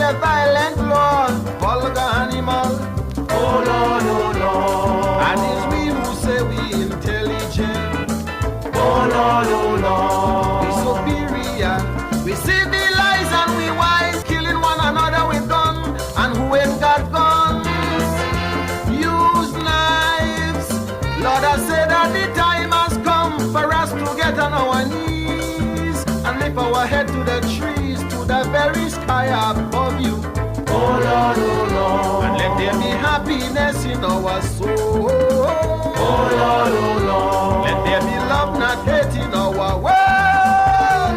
a violent lord, vulgar animal. Oh Lord, oh Lord. And it's we who say we intelligent. Oh Lord, oh Lord. We superior. We civilize and we wise, killing one another with gun. And who ain't got guns use knives. Lord, I say that the time has come for us to get on our knees and lift our head to the trees, to the very sky above you. Oh Lord, oh Lord. And let there be happiness in our soul. Oh Lord, oh Lord. Let there be love, not hate in our world.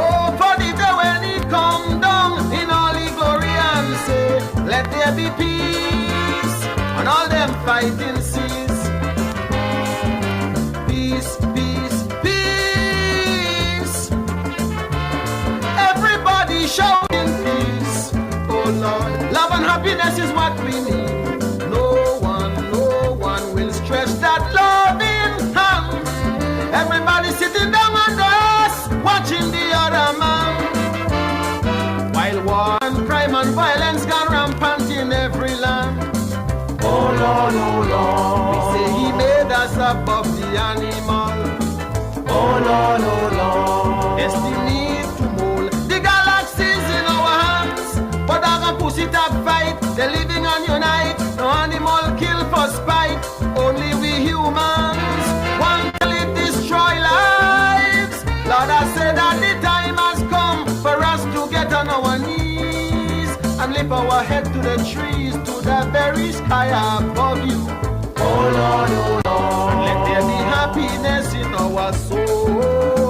Oh, for the day when He come down in all His glory and say, let there be peace on all them fighting seas. Peace, peace, peace. Everybody shouting peace. Oh Lord, love and happiness is what we need. No one will stretch that loving hand. Everybody sitting down under us, watching the other man. While war and crime and violence gone rampant in every land. Oh Lord, oh Lord. We say He made us above the animal. Oh Lord, oh Lord. Destiny to mold the galaxies in our hands. But I can pussy tag fight, the living and unite. No animal kill for spite. Only we humans want to live destroy lives. Lord, I say that the time has come for us to get on our knees and lift our head to the trees, to the very sky above you. Oh Lord, oh Lord. And let there be happiness in our soul. Oh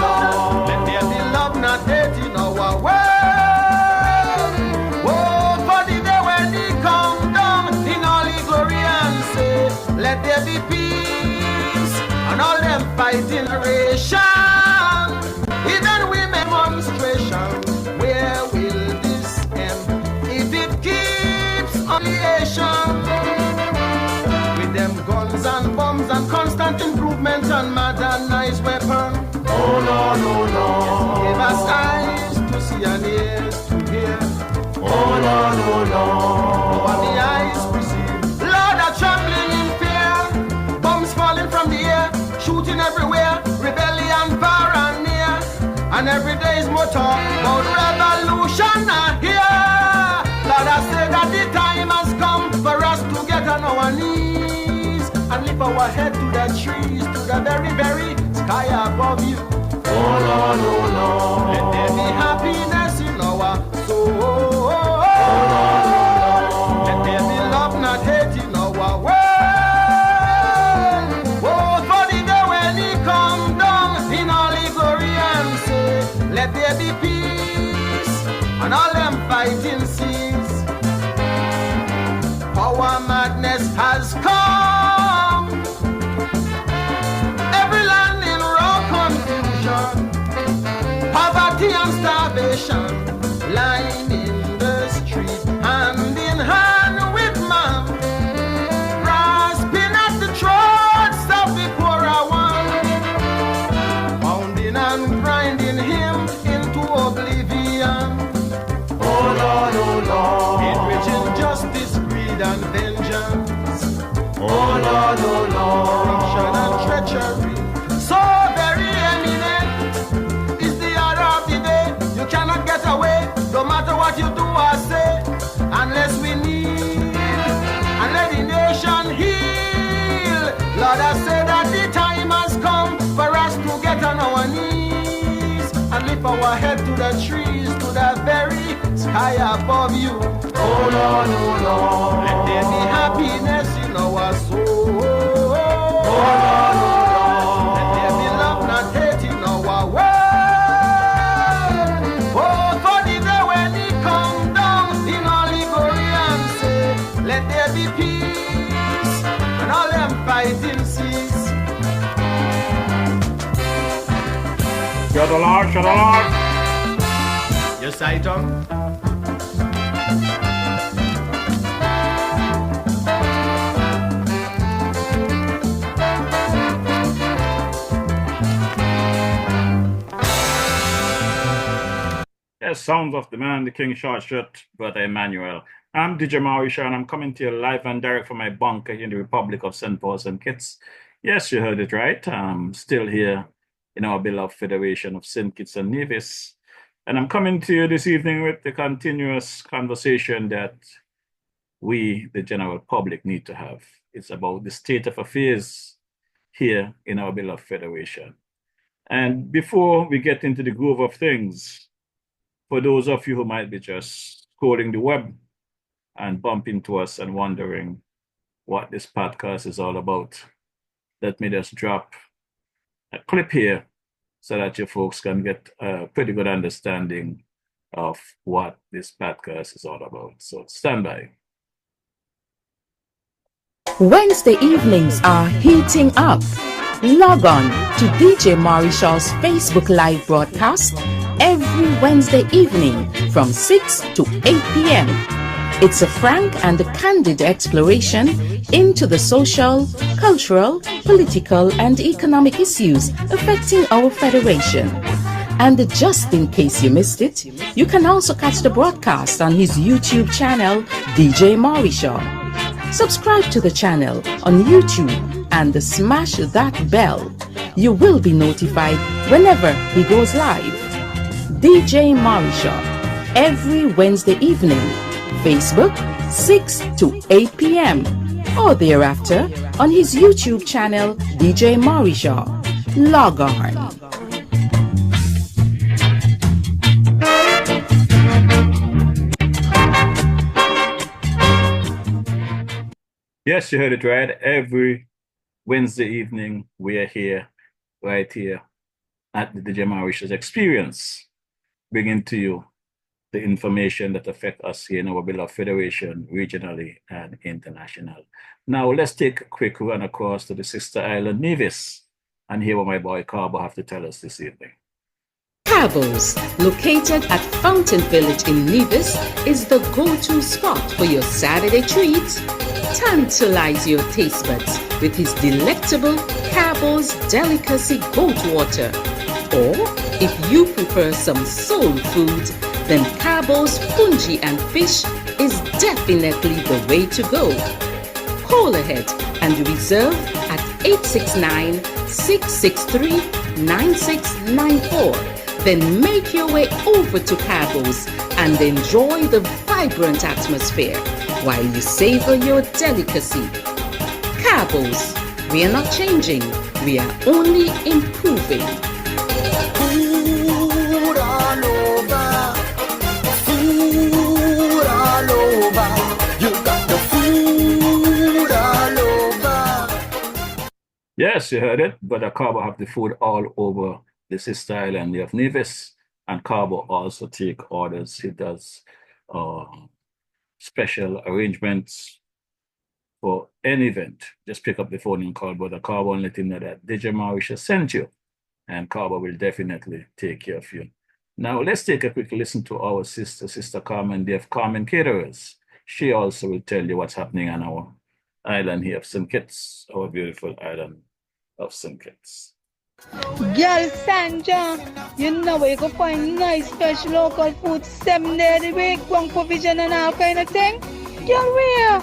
Lord. Let there be love, not hate in our world. Oh, for the day when He come down in all His glory and say, let there be peace and all them fighting ration. Even women demonstration. Where will this end if it keeps on the Asian? With them guns and bombs and constant improvement and modernized weapon. Oh Lord, oh Lord. Give us eyes to see and ears to hear. Oh Lord, oh Lord. Over the eyes perceive. Lord, are trembling in fear. Bombs falling from the air, shooting everywhere. Rebellion far and near. And every day is more talk about revolution here. Lord, I say that the time has come for us to get on our knees and lift our head to the trees, to the very, very sky above you. Oh Lord, oh Lord. Let there be happiness in our soul. Oh Lord, oh Lord. Let there be love, not hate in our world. Oh, for the day when He come down in all His glory and say, let there be peace on all them fighting seas. Power madness has come. Every land in raw confusion. Poverty and starvation lying in the street, hand in hand with man, grasping at the throats of the poorer one, pounding and grinding him into oblivion. Oh Lord, oh Lord. Enrich injustice, greed and vengeance. Oh Lord, oh Lord. Corruption and treachery, so very eminent, is the order of the day. You cannot get away, no matter what you do or say, unless we kneel and let the nation heal. Lord, I say that the time has come for us to get on our knees and lift our head to the trees, to the very sky above you. Oh Lord, oh Lord. Let there be happiness in our soul. Oh Lord, oh Lord. Let there be love, not hate in our world. Oh, for the day when He come down in all His glory and say, let there be peace and all them fighting seas. Shut the Lord, shut the Lord. Yes, I don't. Yes, sounds of the man, the King Short Shirt, Brother Emmanuel. I'm DJ Mauricio, and I'm coming to you live and direct from my bunker in the Republic of St. Paul St. Kitts. Yes, you heard it right. I'm still here in our beloved Federation of St. Kitts and Nevis. And I'm coming to you this evening with the continuous conversation that we, the general public, need to have. It's about the state of affairs here in our beloved Federation. And before we get into the groove of things, for those of you who might be just scrolling the web and bump into us and wondering what this podcast is all about, let me just drop a clip here so that you folks can get a pretty good understanding of what this podcast is all about. So stand by. Wednesday evenings are heating up. Log on to DJ Mauricio's Facebook Live broadcast every Wednesday evening from 6 to 8 p.m. It's a frank and a candid exploration into the social, cultural, political, and economic issues affecting our federation. And just in case you missed it, you can also catch the broadcast on his YouTube channel, DJ Mauricio. Subscribe to the channel on YouTube and smash that bell. You will be notified whenever he goes live. DJ Mauricio, every Wednesday evening, Facebook 6 to 8 p.m. or thereafter on his YouTube channel, DJ Mauricio. Log on. Yes, you heard it right. Every Wednesday evening, we are here, right here at the DJ Mauritius Experience, bringing to you the information that affect us here in our beloved Federation, regionally and international. Now, let's take a quick run across to the sister island, Nevis, and hear what my boy Carbo have to tell us this evening. Cabos, located at Fountain Village in Nevis, is the go-to spot for your Saturday treats. Tantalize your taste buds with his delectable Cabos Delicacy Goat Water. Or, if you prefer some soul food, then Cabos Punji and Fish is definitely the way to go. Call ahead and reserve at 869-663-9694. Then make your way over to Cabos and enjoy the vibrant atmosphere while you savor your delicacy. Cabos, we are not changing, we are only improving. Food all over. Food all over. You got the food all over. Yes, you heard it, but the Carbo have the food all over the sister island of Nevis, and Carbo also take orders. He does special arrangements for any event. Just pick up the phone and call Brother Carbo and let him know that DJ Mauricio sent you, and Carbo will definitely take care of you. Now, let's take a quick listen to our Sister Carmen, the Carmen Caterers. She also will tell you what's happening on our island here of St. Kitts, our beautiful island of St. Kitts. Girl Sandra, you know where you can find nice fresh local food 7 days a week, one provision and all kind of thing. Girl, where?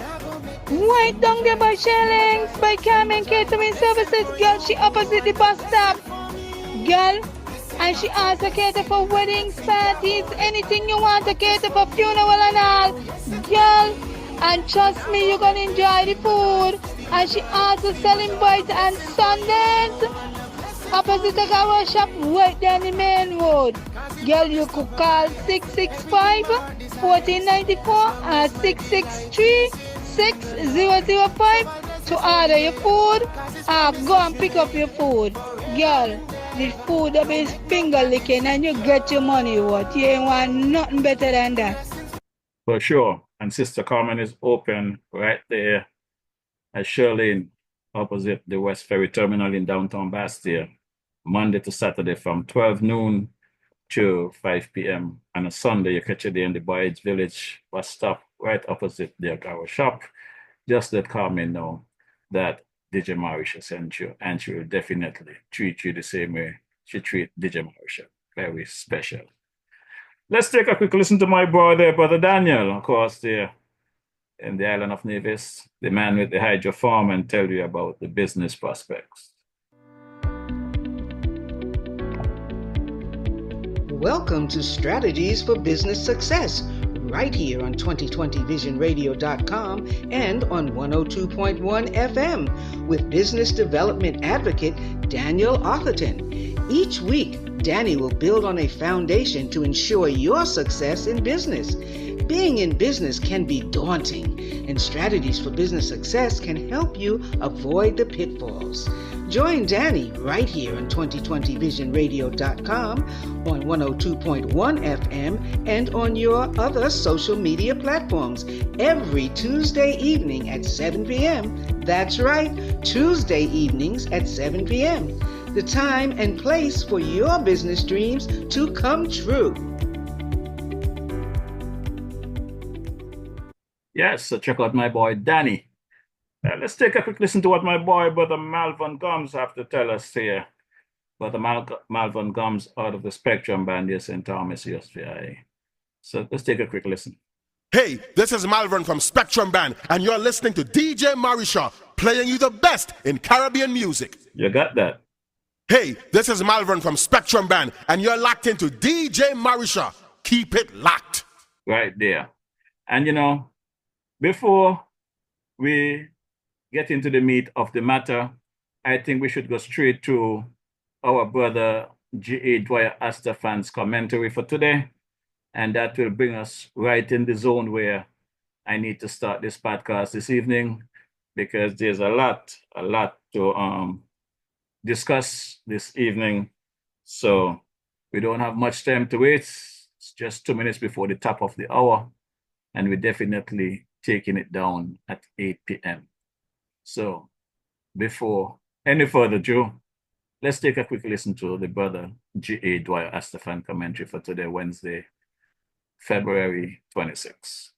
Right down there by Shellings, by Carmen Catering Services. Girl, she opposite the bus stop. Girl, and she also cater for weddings, parties, anything you want to cater for, funeral and all. Girl, and trust me, you're gonna enjoy the food. And she also selling bites and Sundays. Opposite the car shop, right down the main road. Girl, you could call 665-1494 or 663-6005 to order your food or go and pick up your food. Girl, the food that is finger licking and you get your money worth. You ain't want nothing better than that. For sure. And Sister Carmen is open right there at Shirlane, opposite the West Ferry Terminal in downtown Bastia, Monday to Saturday from 12 noon to 5 p.m. And on Sunday, you catch it there in the Boyd's Village bus stop right opposite their our shop. Just let Carmen know that DJ Mauricio sent you, and she will definitely treat you the same way she treat DJ Mauricio. Very special. Let's take a quick listen to my boy there, Brother Daniel, of course, there in the island of Nevis, the man with the hydro farm, and tell you about the business prospects. Welcome to Strategies for Business Success, right here on 2020visionradio.com and on 102.1 FM with business development advocate Daniel Atherton. Each week, Danny will build on a foundation to ensure your success in business. Being in business can be daunting, and Strategies for Business Success can help you avoid the pitfalls. Join Danny right here on 2020visionradio.com, on 102.1 FM, and on your other social media platforms every Tuesday evening at 7 p.m. That's right, Tuesday evenings at 7 p.m. The time and place for your business dreams to come true. Yes, so check out my boy Danny. Let's take a quick listen to what my boy Brother Malvern Gums have to tell us here. Brother Malvern Gums out of the Spectrum Band here, St. Thomas, USVI. So let's take a quick listen. Hey, this is Malvern from Spectrum Band, and you're listening to DJ Marisha, playing you the best in Caribbean music. You got that? Hey, this is Malvern from Spectrum Band, and you're locked into DJ Marisha. Keep it locked. Right there. And you know, before we get into the meat of the matter, I think we should go straight to our brother G.A. Dwyer Astafan's commentary for today. And that will bring us right in the zone where I need to start this podcast this evening, because there's a lot to discuss this evening. So we don't have much time to wait. It's just 2 minutes before the top of the hour, and we're definitely taking it down at 8 p.m. So before any further ado, let's take a quick listen to the brother G.A. Dwyer Astafan commentary for today, Wednesday, February 26.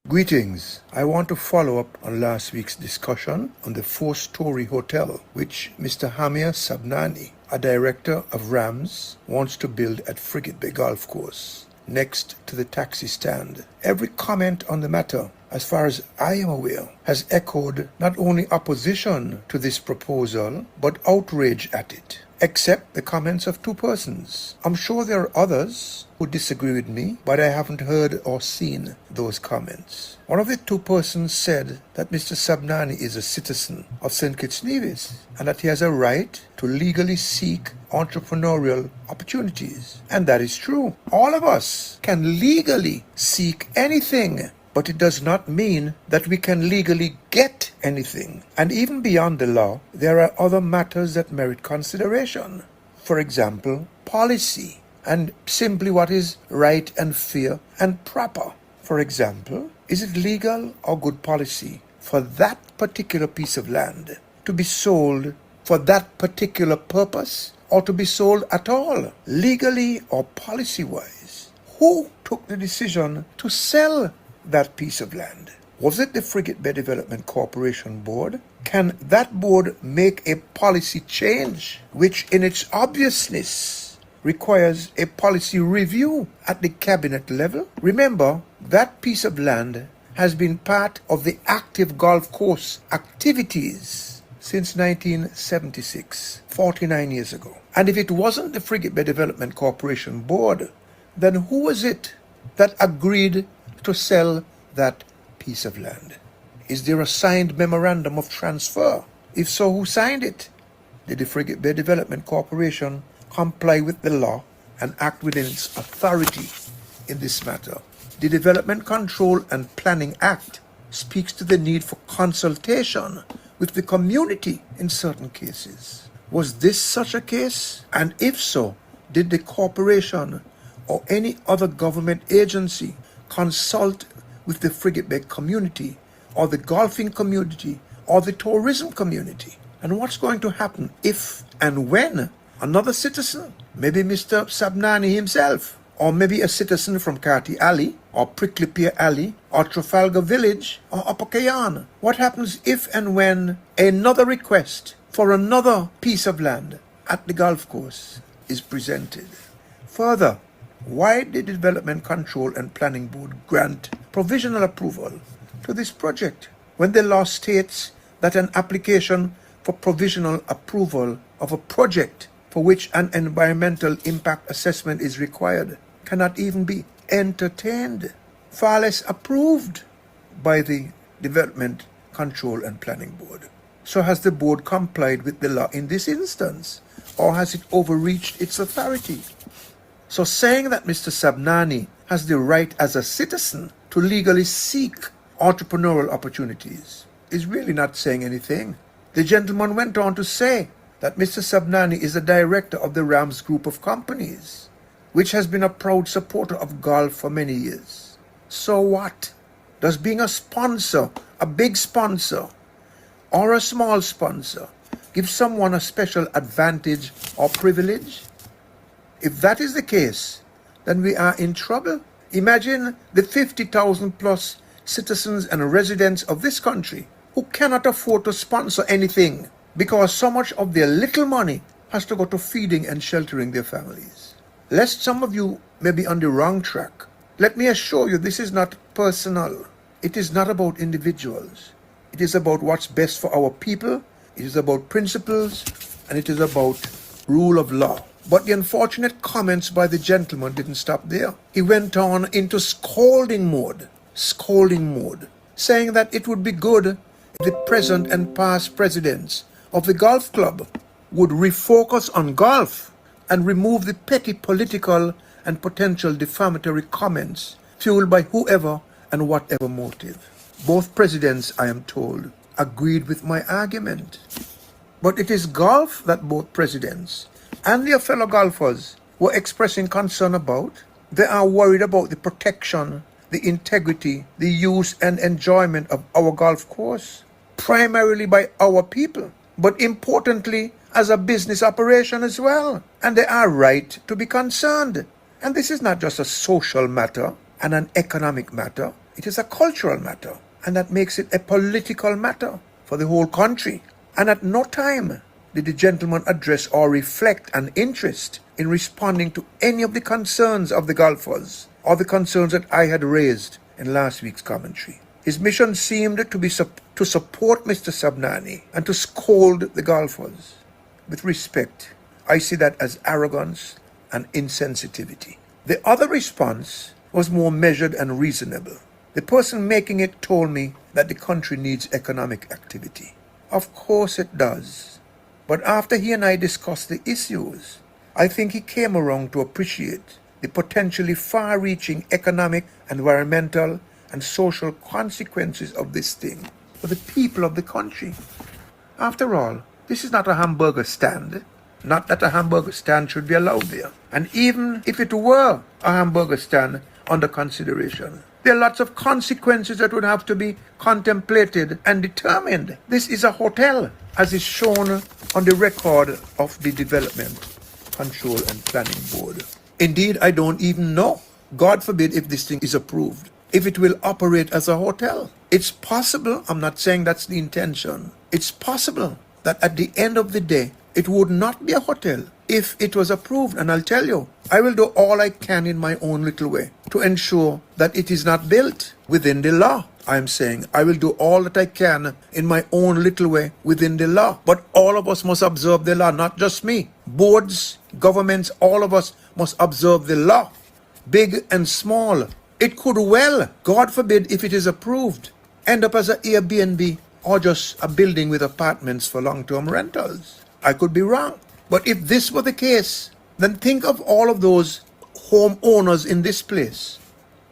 Greetings. I want to follow up on last week's discussion on the 4-story hotel which Mr. Hamia Sabnani, a director of Rams, wants to build at Frigate Bay Golf Course, next to the taxi stand. Every comment on the matter, as far as I am aware, has echoed not only opposition to this proposal, but outrage at it, except the comments of 2 persons. I'm sure there are others who disagree with me, but I haven't heard or seen those comments. One of the 2 persons said that Mr. Sabnani is a citizen of St. Kitts Nevis and that he has a right to legally seek entrepreneurial opportunities. And that is true. All of us can legally seek anything, but it does not mean that we can legally get anything. And even beyond the law, there are other matters that merit consideration. For example, policy, and simply what is right and fair and proper. For example, is it legal or good policy for that particular piece of land to be sold for that particular purpose, or to be sold at all, legally or policy-wise? Who took the decision to sell that piece of land? Was it the Frigate Bay Development Corporation Board? Can that board make a policy change which in its obviousness requires a policy review at the cabinet level? Remember, that piece of land has been part of the active golf course activities since 1976, 49 years ago. And if it wasn't the Frigate Bay Development Corporation Board, then who was it that agreed to sell that piece of land? Is there a signed memorandum of transfer? If so, who signed it? Did the Frigate Bay Development Corporation comply with the law and act within its authority in this matter? The Development Control and Planning Act speaks to the need for consultation with the community in certain cases. Was this such a case? And if so, did the corporation or any other government agency consult with the Frigate Bay community, or the golfing community, or the tourism community? And what's going to happen if and when another citizen, maybe Mr. Sabnani himself, or maybe a citizen from Carty Alley, or Prickly Pear Alley, or Trafalgar Village, or Upper Kayan? What happens if and when another request for another piece of land at the golf course is presented? Further, why did the Development Control and Planning Board grant provisional approval to this project when the law states that an application for provisional approval of a project for which an environmental impact assessment is required cannot even be entertained, far less approved by the Development Control and Planning Board? So has the board complied with the law in this instance, or has it overreached its authority? So saying that Mr. Sabnani has the right as a citizen to legally seek entrepreneurial opportunities is really not saying anything. The gentleman went on to say that Mr. Sabnani is a director of the Rams Group of Companies, which has been a proud supporter of golf for many years. So what? Does being a sponsor, a big sponsor, or a small sponsor, give someone a special advantage or privilege? If that is the case, then we are in trouble. Imagine the 50,000 plus citizens and residents of this country who cannot afford to sponsor anything because so much of their little money has to go to feeding and sheltering their families. Lest some of you may be on the wrong track, let me assure you this is not personal. It is not about individuals. It is about what's best for our people. It is about principles, and it is about rule of law. But the unfortunate comments by the gentleman didn't stop there. He went on into scolding mode, saying that it would be good if the present and past presidents of the golf club would refocus on golf and remove the petty political and potential defamatory comments fueled by whoever and whatever motive. Both presidents, I am told, agreed with my argument. But it is golf that both presidents and their fellow golfers were expressing concern about. They are worried about the protection, the integrity, the use and enjoyment of our golf course, primarily by our people, but importantly as a business operation as well. And they are right to be concerned. And this is not just a social matter and an economic matter. It is a cultural matter. And that makes it a political matter for the whole country. And at no time did the gentleman address or reflect an interest in responding to any of the concerns of the golfers or the concerns that I had raised in last week's commentary. His mission seemed to be to support Mr. Sabnani and to scold the golfers. With respect, I see that as arrogance and insensitivity. The other response was more measured and reasonable. The person making it told me that the country needs economic activity. Of course it does. But after he and I discussed the issues, I think he came around to appreciate the potentially far-reaching economic, environmental, and social consequences of this thing for the people of the country. After all, this is not a hamburger stand. Not that a hamburger stand should be allowed there. And even if it were a hamburger stand under consideration, there are lots of consequences that would have to be contemplated and determined. This is a hotel, as is shown on the record of the Development Control and Planning Board. Indeed, I don't even know, God forbid, if this thing is approved, if it will operate as a hotel. It's possible, I'm not saying that's the intention, it's possible that at the end of the day, it would not be a hotel if it was approved. And I'll tell you, I will do all I can in my own little way to ensure that it is not built within the law. I'm saying I will do all that I can in my own little way within the law. But all of us must observe the law, not just me. Boards, governments, all of us must observe the law, big and small. It could well, God forbid, if it is approved, end up as an Airbnb or just a building with apartments for long-term rentals. I could be wrong. But if this were the case, then think of all of those homeowners in this place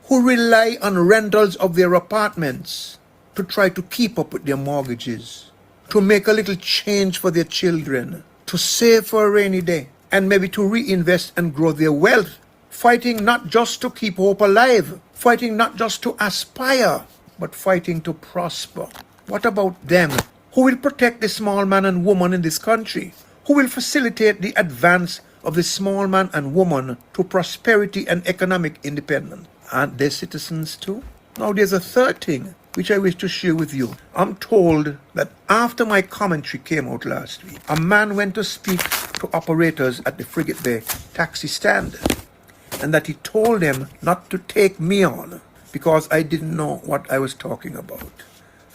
who rely on rentals of their apartments to try to keep up with their mortgages, to make a little change for their children, to save for a rainy day, and maybe to reinvest and grow their wealth, fighting not just to keep hope alive, fighting not just to aspire, but fighting to prosper. What about them? Who will protect the small man and woman in this country? Who will facilitate the advance of the small man and woman to prosperity and economic independence? Aren't they citizens too? Now there's a third thing which I wish to share with you. I'm told that after my commentary came out last week, a man went to speak to operators at the Frigate Bay taxi stand. and that he told them not to take me on because I didn't know what I was talking about.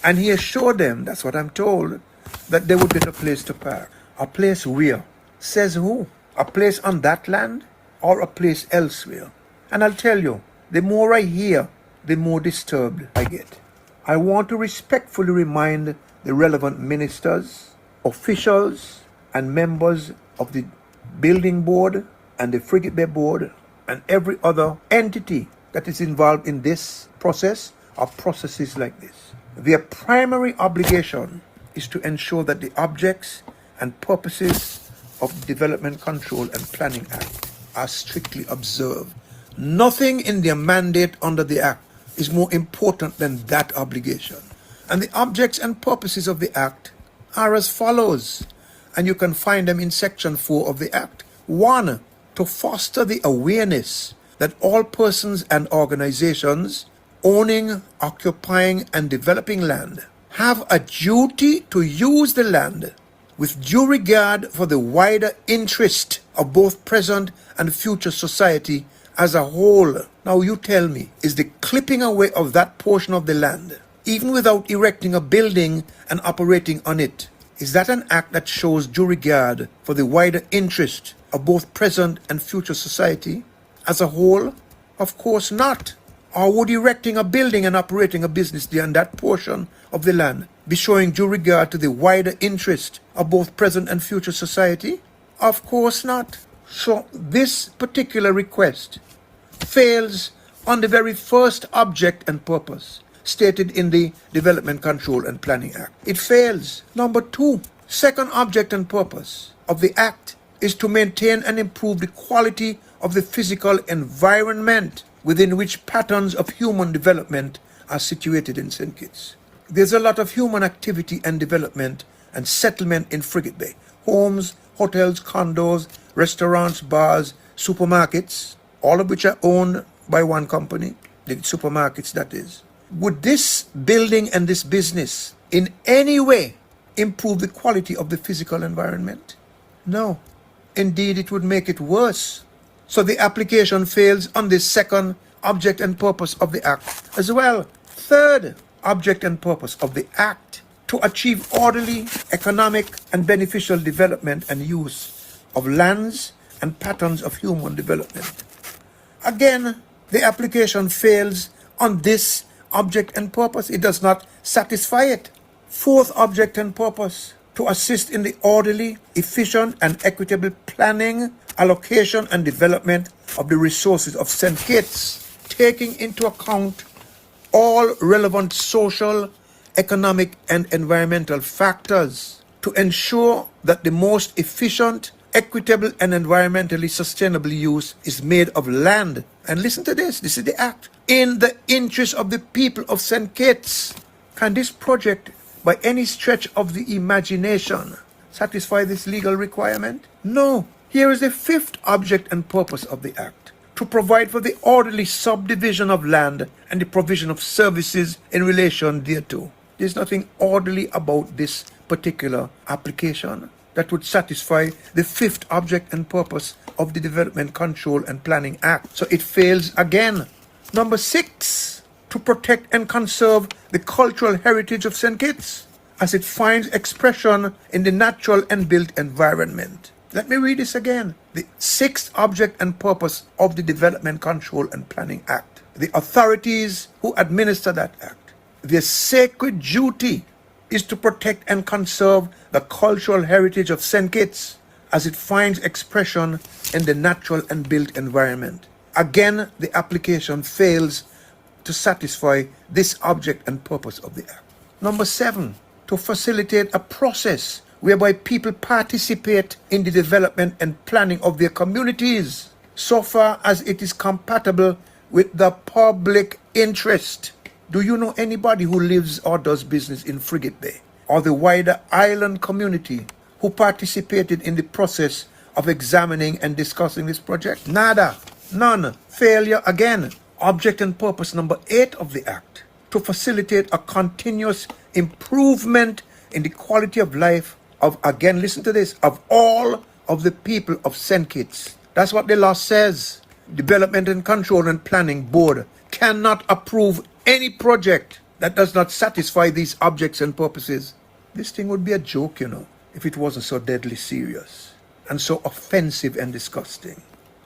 And he assured them, that's what I'm told, that they would get a place to park. A place where? Says who? A place on that land or a place elsewhere? And I'll tell you, the more I hear, the more disturbed I get. I want to respectfully remind the relevant ministers, officials, and members of the building board and the Frigate Bay board and every other entity that is involved in this process or processes like this. Their primary obligation is to ensure that the objects and purposes of the Development Control and Planning Act are strictly observed. Nothing in their mandate under the Act is more important than that obligation. And the objects and purposes of the Act are as follows, and you can find them in Section 4 of the Act. 1. To foster the awareness that all persons and organizations owning, occupying, and developing land have a duty to use the land with due regard for the wider interest of both present and future society as a whole. Now you tell me, is the clipping away of that portion of the land, even without erecting a building and operating on it, is that an act that shows due regard for the wider interest of both present and future society as a whole? Of course not. Or would erecting a building and operating a business there on that portion of the land be showing due regard to the wider interest of both present and future society? Of course not. So this particular request fails on the very first object and purpose stated in the Development Control and Planning Act. It fails. Number 2, second object and purpose of the Act is to maintain and improve the quality of the physical environment within which patterns of human development are situated in St. Kitts. There's a lot of human activity and development and settlement in Frigate Bay. Homes, hotels, condos, restaurants, bars, supermarkets, all of which are owned by one company, the supermarkets that is. Would this building and this business in any way improve the quality of the physical environment? No. Indeed, it would make it worse. So the application fails on the second object and purpose of the Act as well. Third object and purpose of the Act, to achieve orderly, economic, and beneficial development and use of lands and patterns of human development. Again, the application fails on this object and purpose. It does not satisfy it. Fourth object and purpose, to assist in the orderly, efficient, and equitable planning, allocation, and development of the resources of St. Kitts, taking into account all relevant social, economic, and environmental factors to ensure that the most efficient, equitable, and environmentally sustainable use is made of land. And listen to this is the Act. In the interest of the people of St. Kitts. Can this project, by any stretch of the imagination, satisfy this legal requirement? No. Here is the fifth object and purpose of the Act, to provide for the orderly subdivision of land and the provision of services in relation thereto. There's nothing orderly about this particular application that would satisfy the fifth object and purpose of the Development Control and Planning Act. So it fails again. Number 6, to protect and conserve the cultural heritage of St. Kitts as it finds expression in the natural and built environment. Let me read this again. The sixth object and purpose of the Development Control and Planning Act. The authorities who administer that act, their sacred duty is to protect and conserve the cultural heritage of St. Kitts as it finds expression in the natural and built environment. Again, the application fails to satisfy this object and purpose of the Act. Number 7, to facilitate a process whereby people participate in the development and planning of their communities so far as it is compatible with the public interest. Do you know anybody who lives or does business in Frigate Bay or the wider island community who participated in the process of examining and discussing this project? Nada. None. Failure again. Object and purpose number 8 of the Act, to facilitate a continuous improvement in the quality of life of, again, listen to this, of all of the people of St. Kitts. That's what the law says. Development and Control and Planning Board cannot approve any project that does not satisfy these objects and purposes. This thing would be a joke, if it wasn't so deadly serious and so offensive and disgusting.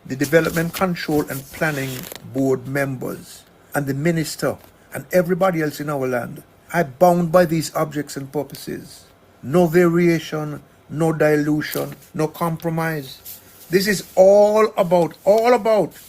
The Development Control and Planning Board members and the minister and everybody else in our land are bound by these objects and purposes. No variation, no dilution, no compromise. This is all about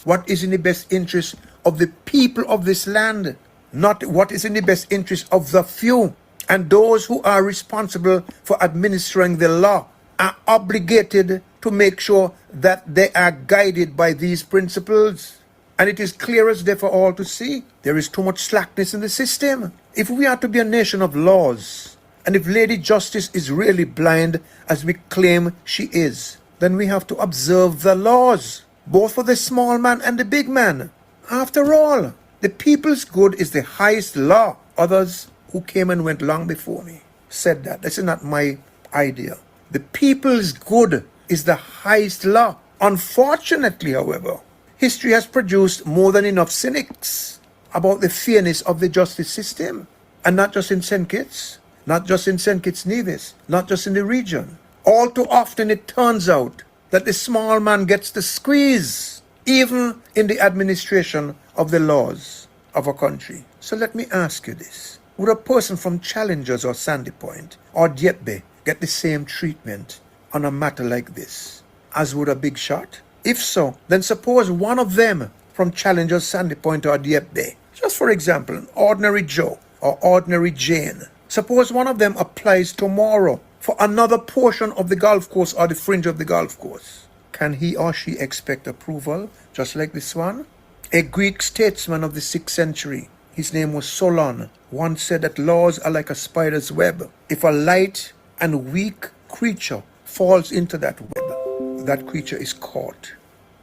what is in the best interest of the people of this land, not what is in the best interest of the few. And those who are responsible for administering the law are obligated to make sure that they are guided by these principles. And it is clear as day for all to see. There is too much slackness in the system. If we are to be a nation of laws, and if Lady Justice is really blind as we claim she is, then we have to observe the laws, both for the small man and the big man. After all, the people's good is the highest law. Others who came and went long before me said that. This is not my idea. The people's good is the highest law. Unfortunately, however, history has produced more than enough cynics about the fairness of the justice system. And not just in St. Kitts, not just in St. Kitts Nevis, not just in the region. All too often it turns out that the small man gets the squeeze, even in the administration of the laws of a country. So let me ask you this. Would a person from Challengers or Sandy Point or Dieppe get the same treatment on a matter like this as would a big shot? If so, then suppose one of them from Challengers, Sandy Point or Dieppe, just for example, an ordinary Joe or ordinary Jane, suppose one of them applies tomorrow for another portion of the golf course or the fringe of the golf course. Can he or she expect approval just like this one? A Greek statesman of the 6th century, his name was Solon, once said that laws are like a spider's web. If a light and weak creature falls into that web, that creature is caught.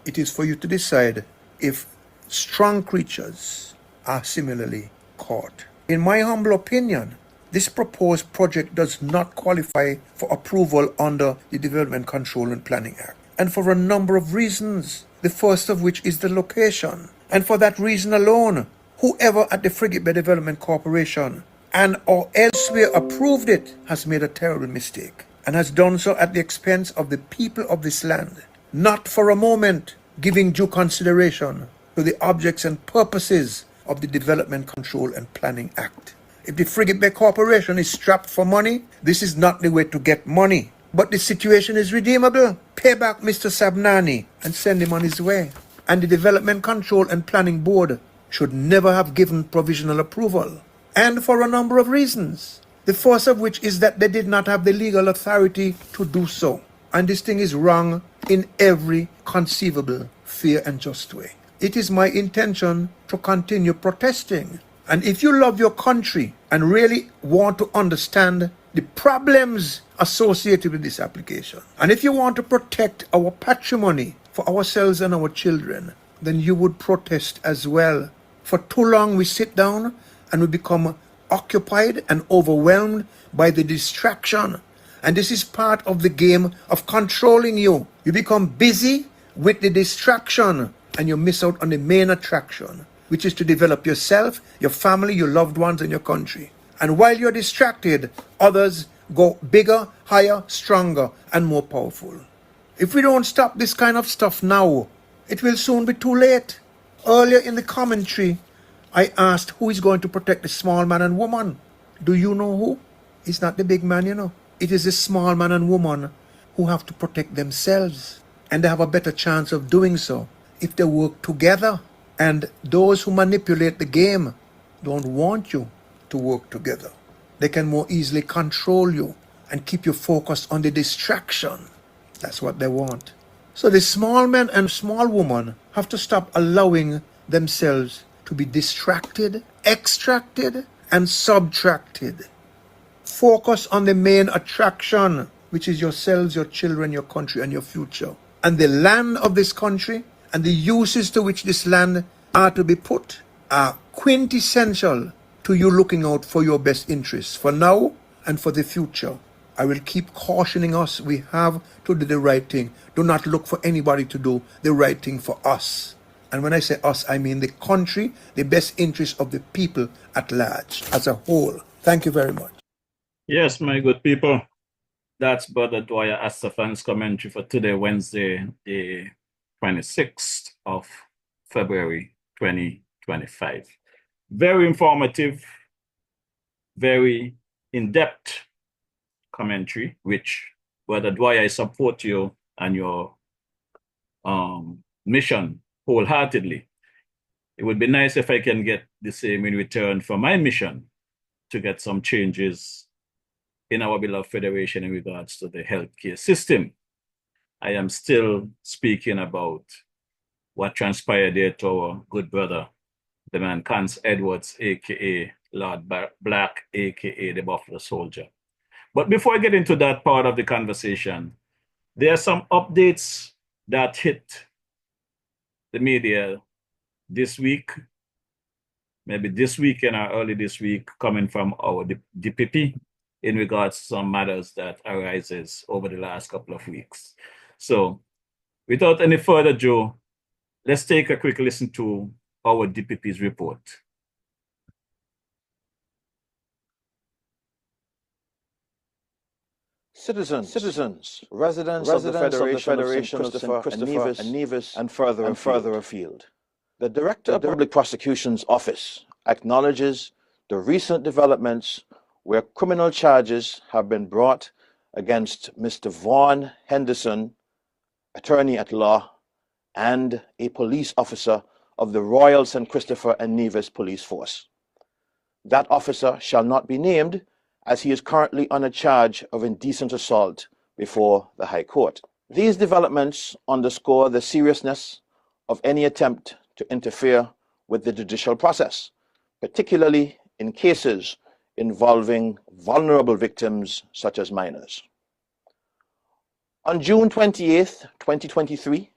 It is for you to decide if strong creatures are similarly caught. In my humble opinion, this proposed project does not qualify for approval under the Development Control and Planning Act, and for a number of reasons, the first of which is the location. And for that reason alone, whoever at the Frigate Bay Development Corporation and or elsewhere approved it has made a terrible mistake, and has done so at the expense of the people of this land, not for a moment giving due consideration to the objects and purposes of the Development Control and Planning Act. If the Frigate Bay Corporation is strapped for money, this is not the way to get money. But the situation is redeemable. Pay back Mr. Sabnani and send him on his way. And the Development Control and Planning Board should never have given provisional approval. And for a number of reasons. The first of which is that they did not have the legal authority to do so. And this thing is wrong in every conceivable, fair and just way. It is my intention to continue protesting. And if you love your country and really want to understand the problems associated with this application, and if you want to protect our patrimony for ourselves and our children, then you would protest as well. For too long we sit down and we become occupied and overwhelmed by the distraction. And this is part of the game of controlling you. You become busy with the distraction and you miss out on the main attraction, which is to develop yourself, your family, your loved ones, and your country. And while you're distracted, others go bigger, higher, stronger, and more powerful. If we don't stop this kind of stuff now, it will soon be too late. Earlier in the commentary, I asked who is going to protect the small man and woman. Do you know who? It's not the big man, It is the small man and woman who have to protect themselves. And they have a better chance of doing so if they work together. And those who manipulate the game don't want you to work together. They can more easily control you and keep you focused on the distraction. That's what they want. So the small men and small women have to stop allowing themselves to be distracted, extracted, and subtracted. Focus on the main attraction, which is yourselves, your children, your country, and your future. And the land of this country and the uses to which this land are to be put are quintessential to you looking out for your best interests for now and for the future. I will keep cautioning us. We have to do the right thing. Do not look for anybody to do the right thing for us. And when I say us, I mean the country, the best interest of the people at large, as a whole. Thank you very much. Yes, my good people. That's Brother Dwyer Astafan's commentary for today, Wednesday, the 26th of February, 2025. Very informative, very in-depth commentary, which Brother Dwyer, I support you and your mission wholeheartedly. It would be nice if I can get the same in return for my mission to get some changes in our beloved federation in regards to the healthcare system. I am still speaking about what transpired there to our good brother, the man Cance Edwards, aka Lord Black, aka the Buffalo Soldier. But before I get into that part of the conversation, there are some updates that hit the media this week, maybe this weekend or early this week, coming from our DPP in regards to some matters that arises over the last couple of weeks. So without any further ado, let's take a quick listen to our DPP's report. Citizens, residents of the Federation of St. Christopher and Nevis, and further afield. The Director of Public Prosecution's Office acknowledges the recent developments where criminal charges have been brought against Mr. Vaughn Henderson, attorney at law, and a police officer of the Royal St. Christopher and Nevis Police Force. That officer shall not be named, as he is currently on a charge of indecent assault before the High Court. These developments underscore the seriousness of any attempt to interfere with the judicial process, particularly in cases involving vulnerable victims such as minors. On June 28, 2023,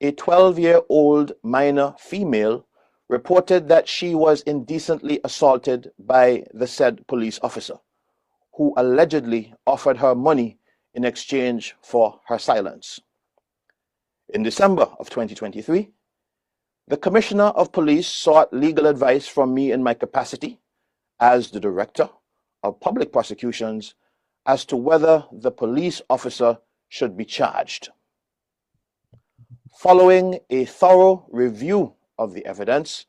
a 12-year-old minor female reported that she was indecently assaulted by the said police officer, who allegedly offered her money in exchange for her silence. In December of 2023, the Commissioner of Police sought legal advice from me in my capacity as the Director of Public Prosecutions as to whether the police officer should be charged. Following a thorough review of the evidence,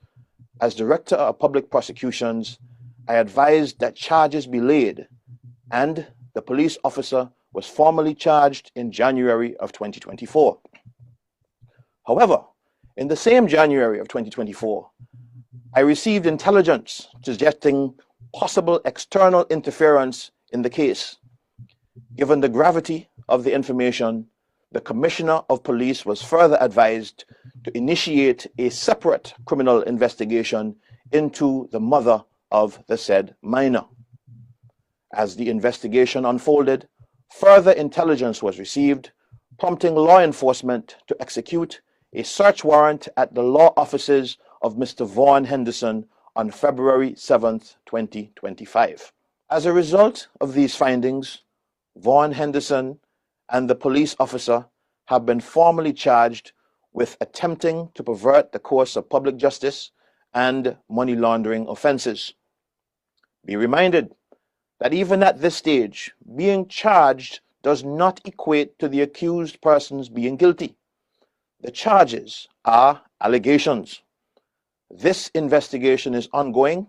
as Director of Public Prosecutions, I advised that charges be laid, and the police officer was formally charged in January of 2024. However, in the same January of 2024, I received intelligence suggesting possible external interference in the case. Given the gravity of the information, the Commissioner of Police was further advised to initiate a separate criminal investigation into the mother of the said minor. As the investigation unfolded, further intelligence was received, prompting law enforcement to execute a search warrant at the law offices of Mr. Vaughn Henderson on February 7, 2025. As a result of these findings, Vaughn Henderson and the police officer have been formally charged with attempting to pervert the course of public justice and money laundering offenses. Be reminded that even at this stage, being charged does not equate to the accused persons being guilty. The charges are allegations. This investigation is ongoing,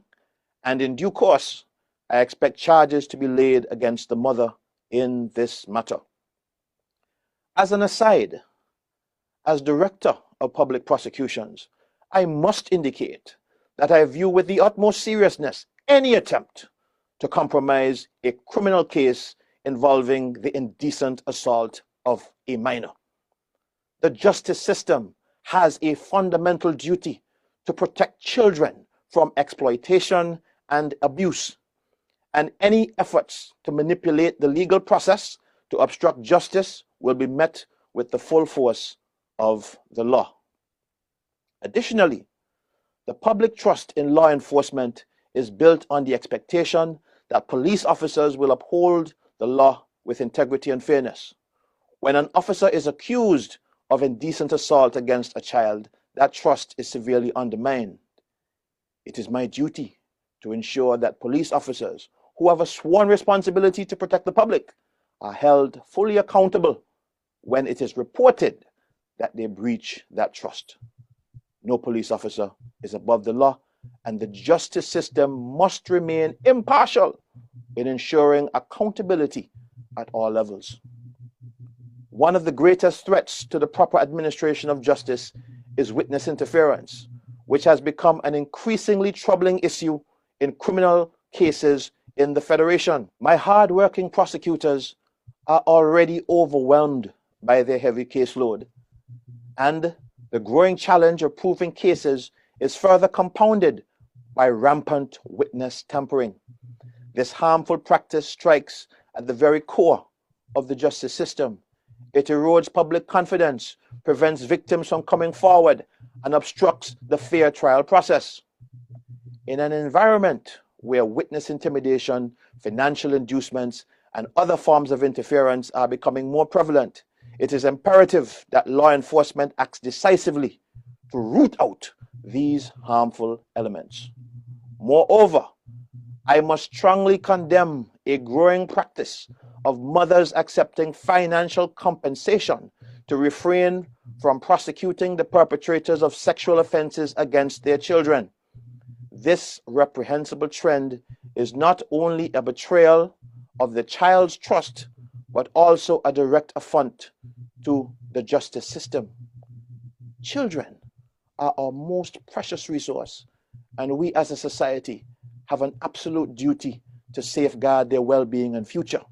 and in due course, I expect charges to be laid against the mother in this matter. As an aside, as Director of Public Prosecutions, I must indicate that I view with the utmost seriousness any attempt to compromise a criminal case involving the indecent assault of a minor. The justice system has a fundamental duty to protect children from exploitation and abuse, and any efforts to manipulate the legal process to obstruct justice will be met with the full force of the law. Additionally, the public trust in law enforcement is built on the expectation that police officers will uphold the law with integrity and fairness. When an officer is accused of indecent assault against a child, that trust is severely undermined, it is my duty to ensure that police officers who have a sworn responsibility to protect the public are held fully accountable when it is reported that they breach that trust. No police officer is above the law, and the justice system must remain impartial in ensuring accountability at all levels. One of the greatest threats to the proper administration of justice is witness interference, which has become an increasingly troubling issue in criminal cases in the Federation. My hard-working prosecutors are already overwhelmed by their heavy caseload, and the growing challenge of proving cases is further compounded by rampant witness tampering. This harmful practice strikes at the very core of the justice system. It erodes public confidence, prevents victims from coming forward, and obstructs the fair trial process. In an environment where witness intimidation, financial inducements, and other forms of interference are becoming more prevalent, it is imperative that law enforcement acts decisively to root out these harmful elements. Moreover, I must strongly condemn a growing practice of mothers accepting financial compensation to refrain from prosecuting the perpetrators of sexual offenses against their children. This reprehensible trend is not only a betrayal of the child's trust, but also a direct affront to the justice system. Children are our most precious resource, and we as a society have an absolute duty to safeguard their well-being and future.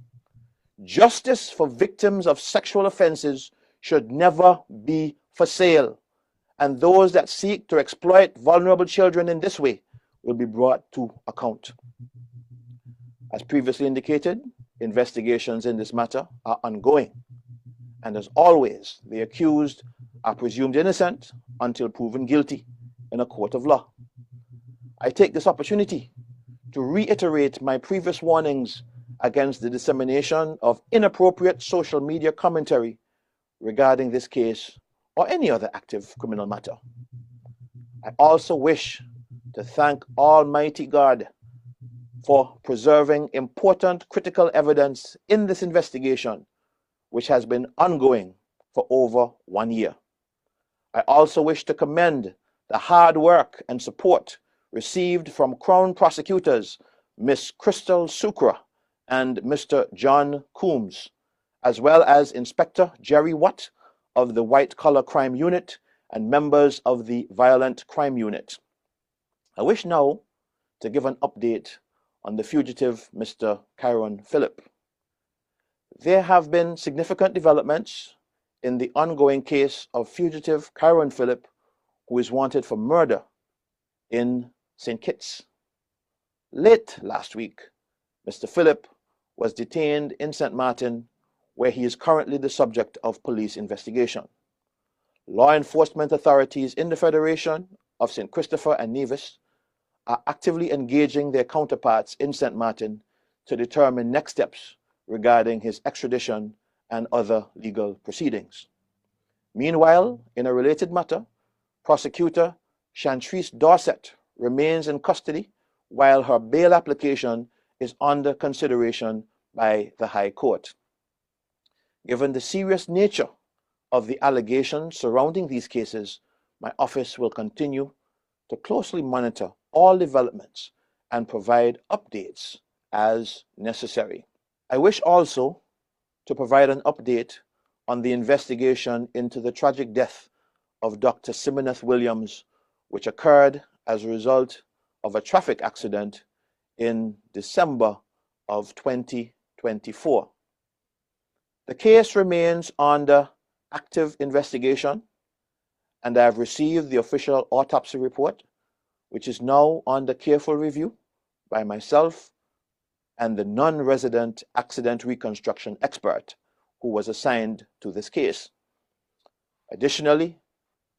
Justice for victims of sexual offenses should never be for sale, and those that seek to exploit vulnerable children in this way will be brought to account. As previously indicated, investigations in this matter are ongoing, and as always, the accused are presumed innocent until proven guilty in a court of law. I take this opportunity to reiterate my previous warnings against the dissemination of inappropriate social media commentary regarding this case or any other active criminal matter. I also wish to thank Almighty God for preserving important critical evidence in this investigation, which has been ongoing for over 1 year. I also wish to commend the hard work and support received from Crown prosecutors Ms. Crystal Sucre and Mr. John Coombs, as well as Inspector Jerry Watt of the White Collar Crime Unit and members of the Violent Crime Unit. I wish now to give an update on the fugitive Mr. Kyron Phillip. There have been significant developments in the ongoing case of fugitive Kyron Phillip, who is wanted for murder in St. Kitts. Late last week, Mr. Phillip was detained in St. Martin, where he is currently the subject of police investigation. Law enforcement authorities in the Federation of St. Christopher and Nevis are actively engaging their counterparts in St. Martin to determine next steps regarding his extradition and other legal proceedings. Meanwhile, in a related matter, prosecutor Chantrice Dorset remains in custody while her bail application is under consideration by the High Court. Given the serious nature of the allegations surrounding these cases, my office will continue to closely monitor all developments and provide updates as necessary. I wish also to provide an update on the investigation into the tragic death of Dr. Simoneth Williams, which occurred as a result of a traffic accident in December of 2024. The case remains under active investigation, and I have received the official autopsy report, which is now under careful review by myself and the non-resident accident reconstruction expert who was assigned to this case. Additionally,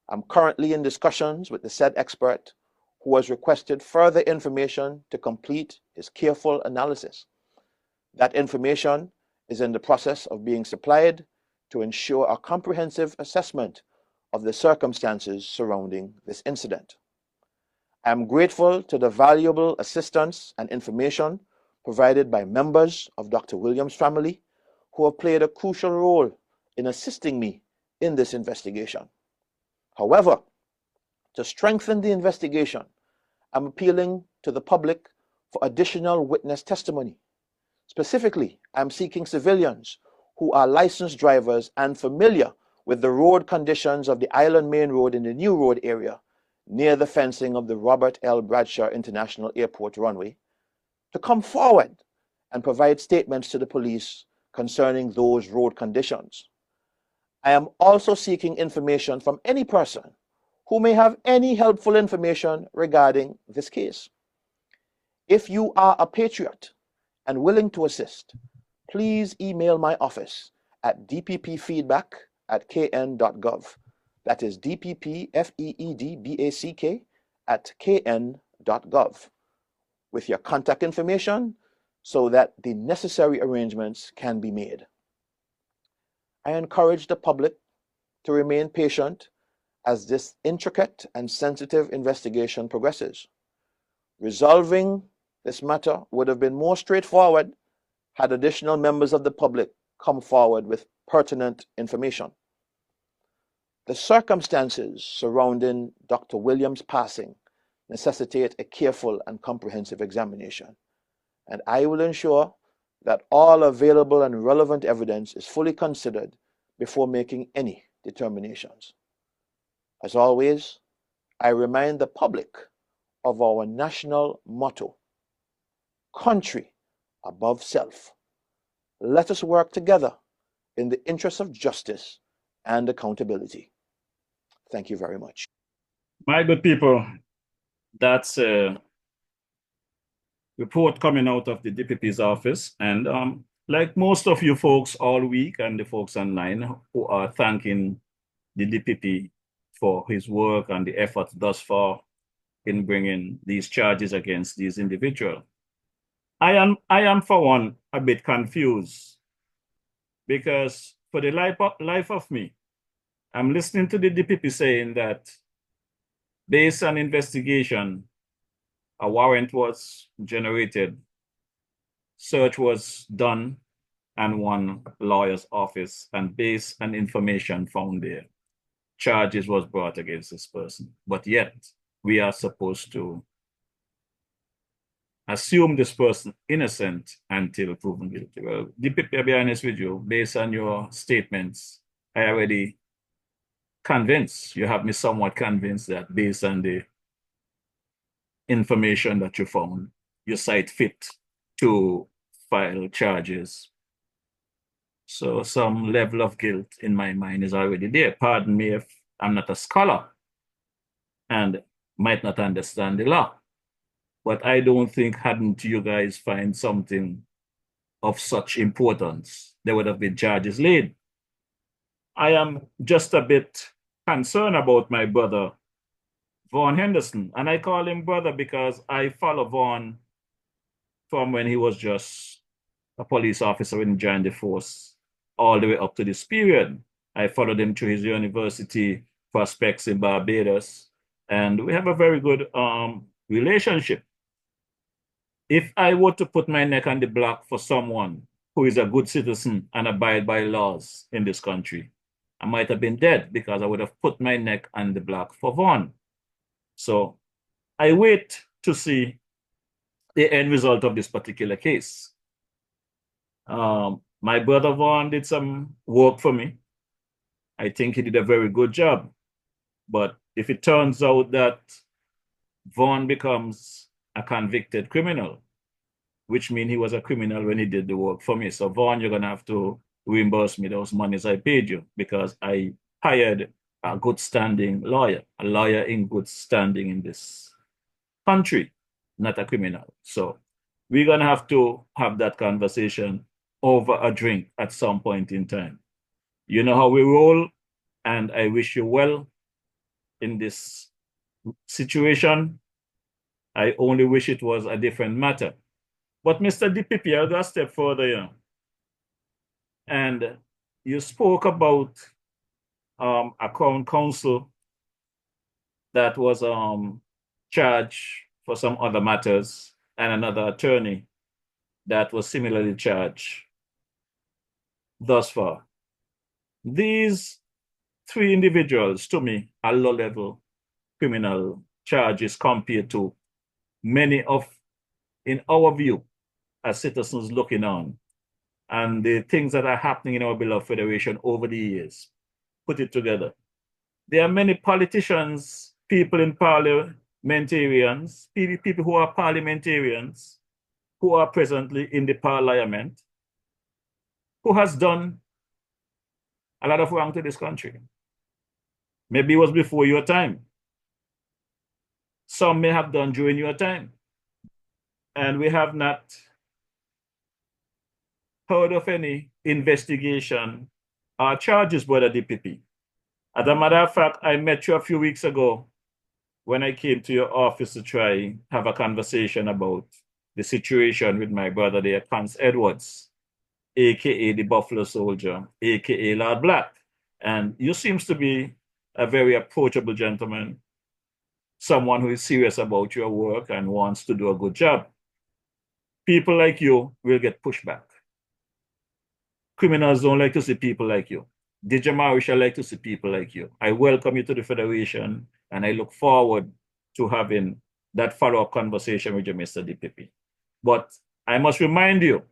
I'm currently in discussions with the said expert who has requested further information to complete his careful analysis. That information is in the process of being supplied to ensure a comprehensive assessment of the circumstances surrounding this incident. I am grateful to the valuable assistance and information provided by members of Dr. Williams' family who have played a crucial role in assisting me in this investigation. However, to strengthen the investigation, I'm appealing to the public for additional witness testimony. Specifically, I'm seeking civilians who are licensed drivers and familiar with the road conditions of the Island Main Road in the New Road area near the fencing of the Robert L. Bradshaw International Airport runway to come forward and provide statements to the police concerning those road conditions. I am also seeking information from any person who may have any helpful information regarding this case. If you are a patriot and willing to assist, please email my office at dppfeedback@kn.gov. That is dppfeedback@kn.gov with your contact information so that the necessary arrangements can be made. I encourage the public to remain patient as this intricate and sensitive investigation progresses. Resolving this matter would have been more straightforward had additional members of the public come forward with pertinent information. The circumstances surrounding Dr. Williams' passing necessitate a careful and comprehensive examination, and I will ensure that all available and relevant evidence is fully considered before making any determinations. As always, I remind the public of our national motto, country above self. Let us work together in the interest of justice and accountability. Thank you very much. My good people, that's a report coming out of the DPP's office. And like most of you folks all week and the folks online who are thanking the DPP for his work and the effort thus far in bringing these charges against these individuals. I am for one a bit confused because for the life of me, I'm listening to the DPP saying that based on investigation, a warrant was generated, search was done and one lawyer's office, and based on information found there, charges was brought against this person. But yet, we are supposed to assume this person innocent until proven guilty. Well, DPP, I'll be honest with you, based on your statements, I already convinced, you have me somewhat convinced that based on the information that you found, you cite fit to file charges. So some level of guilt in my mind is already there. Pardon me if I'm not a scholar and might not understand the law. But I don't think hadn't you guys find something of such importance, there would have been charges laid. I am just a bit concerned about my brother, Vaughn Henderson. And I call him brother because I follow Vaughn from when he was just a police officer when he joined the force all the way up to this period. I followed him to his university prospects in Barbados, and we have a very good relationship. If I were to put my neck on the block for someone who is a good citizen and abide by laws in this country, I might have been dead because I would have put my neck on the block for Vaughn. So I wait to see the end result of this particular case. My brother Vaughn did some work for me. I think he did a very good job. But if it turns out that Vaughn becomes a convicted criminal, which means he was a criminal when he did the work for me. So Vaughn, you're gonna have to reimburse me those monies I paid you because I hired a good standing lawyer, a lawyer in good standing in this country, not a criminal. So we're gonna have to have that conversation over a drink at some point in time. You know how we roll, and I wish you well in this situation. I only wish it was a different matter. But Mr. DPP, I'll go a step further, you know. And you spoke about a Crown Counsel that was charged for some other matters, and another attorney that was similarly charged thus far. These three individuals, to me, are low-level criminal charges compared to many of, in our view, as citizens looking on, and the things that are happening in our beloved federation over the years. Put it together. There are many politicians, people in parliamentarians, people who are parliamentarians, who are presently in the parliament, who has done a lot of wrong to this country. Maybe it was before your time. Some may have done during your time. And we have not heard of any investigation or charges by the DPP. As a matter of fact, I met you a few weeks ago when I came to your office to try have a conversation about the situation with my brother there, Constance Edwards, aka the Buffalo Soldier, aka Lord Black. And you seems to be a very approachable gentleman, someone who is serious about your work and wants to do a good job. People like you will get pushed back. Criminals don't like to see people like you. DJ Marisha like to see people like you. I welcome you to the Federation, and I look forward to having that follow-up conversation with you, Mr. DPP. But I must remind you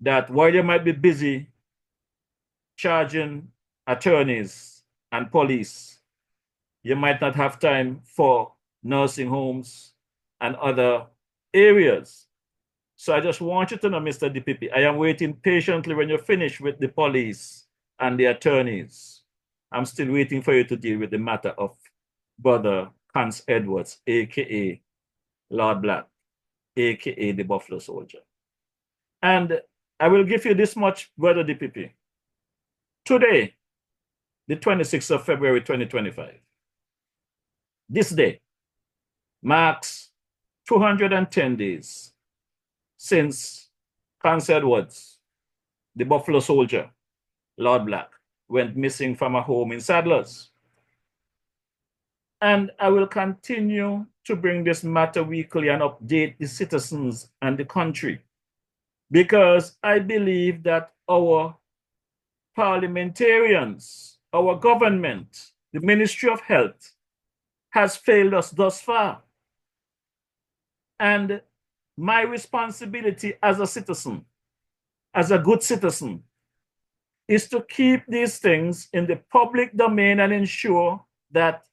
that while you might be busy charging attorneys and police, you might not have time for nursing homes and other areas. So I just want you to know, Mr. DPP, I am waiting patiently when you're finished with the police and the attorneys. I'm still waiting for you to deal with the matter of Brother Constance Edwards, aka Lord Black, aka the Buffalo Soldier. And I will give you this much, Brother DPP. Today, the 26th of February, 2025, this day marks 210 days since Constance Edwards, the Buffalo Soldier, Lord Black, went missing from a home in Sadlers. And I will continue to bring this matter weekly and update the citizens and the country, because I believe that our parliamentarians, our government, the Ministry of Health has failed us thus far. And my responsibility as a citizen, as a good citizen, is to keep these things in the public domain and ensure that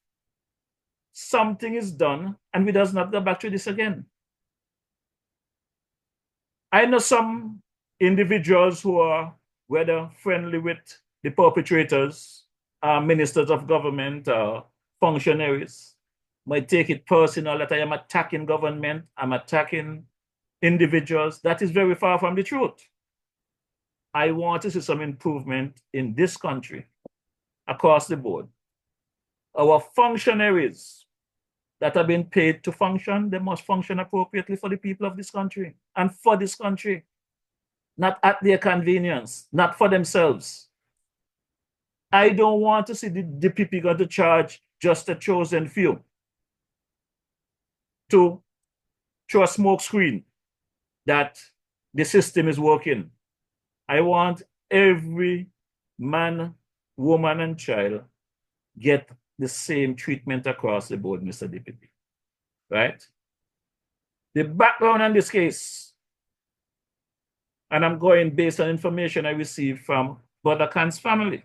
something is done and we does not go back to this again. I know some individuals who are, whether friendly with the perpetrators, ministers of government, functionaries, might take it personal that I am attacking government, I'm attacking individuals. That is very far from the truth. I want to see some improvement in this country across the board. Our functionaries that have been paid to function, they must function appropriately for the people of this country and for this country, not at their convenience, not for themselves. I don't want to see the DPP going to charge just a chosen few to throw a smoke screen that the system is working. I want every man, woman, and child get the same treatment across the board, Mr. DPP, right? The background on this case, and I'm going based on information I received from Brother Khan's family.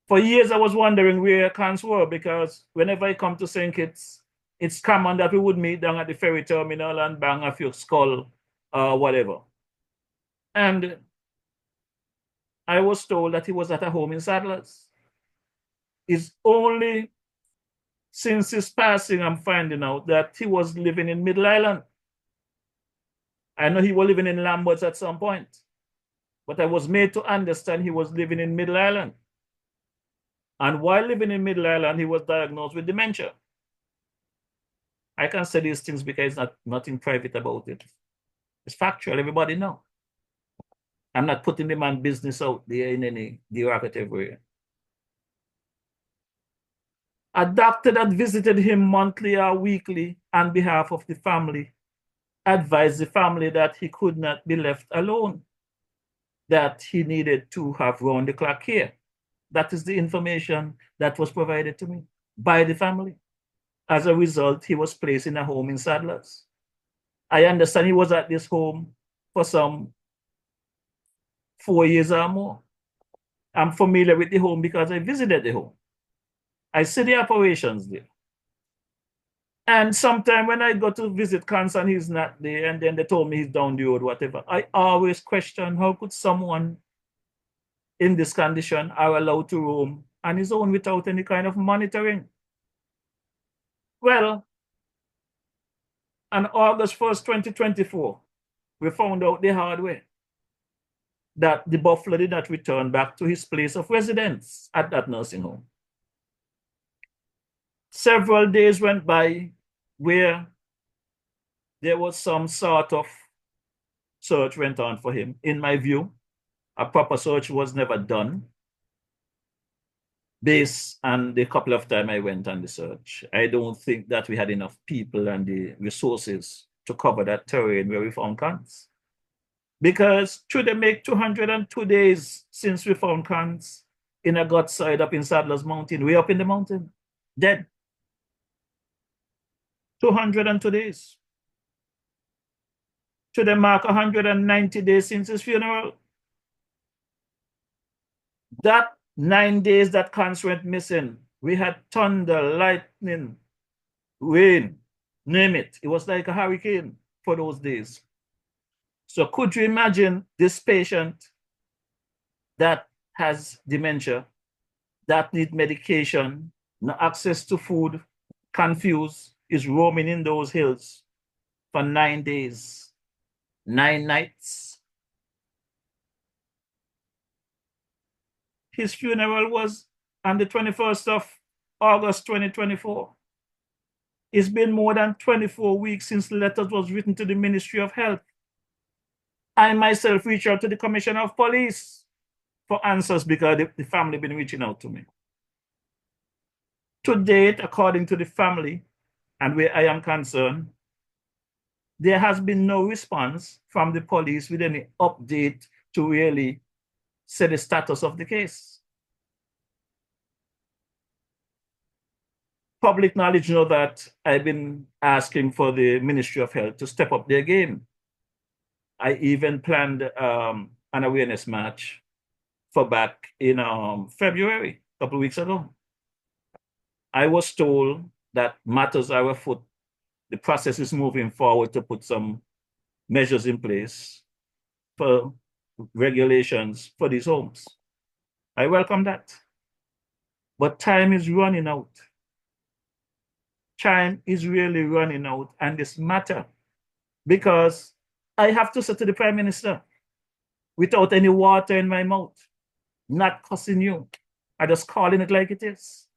For years, I was wondering where Khans were, because whenever I come to St. Kitts, it's common that we would meet down at the ferry terminal and bang a few skull or whatever. And I was told that he was at a home in Sadlers. It's only since his passing I'm finding out that he was living in Middle Island. I know he was living in Lamberts at some point, but I was made to understand he was living in Middle Island. And while living in Middle Island, he was diagnosed with dementia. I can say these things because it's nothing private about it. It's factual, everybody knows. I'm not putting the man's business out there in any derogative way. A doctor that visited him monthly or weekly on behalf of the family advised the family that he could not be left alone, that he needed to have round-the-clock care. That is the information that was provided to me by the family. As a result, he was placed in a home in Sadlers. I understand he was at this home for some 4 years or more. I'm familiar with the home because I visited the home. I see the operations there. And sometime when I go to visit Conson, he's not there, and then they told me he's down the road, whatever. I always question, how could someone in this condition are allowed to roam on his own without any kind of monitoring? Well, on August 1st, 2024, we found out the hard way that the buffalo did not return back to his place of residence at that nursing home. Several days went by where there was some sort of search went on for him. In my view, a proper search was never done based on the couple of times I went on the search. I don't think that we had enough people and the resources to cover that terrain where we found cans. Because should they make 202 days since we found cans in a gut side up in Sadlers Mountain, way up in the mountain, dead. 202 days. Should they mark 190 days since his funeral? That 9 days that cans went missing, we had thunder, lightning, rain, name it. It was like a hurricane for those days. So could you imagine this patient that has dementia, that needs medication, no access to food, confused, is roaming in those hills for 9 days, 9 nights. His funeral was on the 21st of August 2024. It's been more than 24 weeks since the letter was written to the Ministry of Health. I myself reached out to the Commissioner of Police for answers because the family been reaching out to me. To date, according to the family, and where I am concerned, there has been no response from the police with any update to really say the status of the case. Public knowledge know that I've been asking for the Ministry of Health to step up their game. I even planned an awareness march for back in February, a couple of weeks ago. I was told that matters are afoot. The process is moving forward to put some measures in place for regulations for these homes. I welcome that. But time is running out. Time is really running out on this matter, because I have to say to the Prime Minister, without any water in my mouth, not cussing you, I just calling it like it is.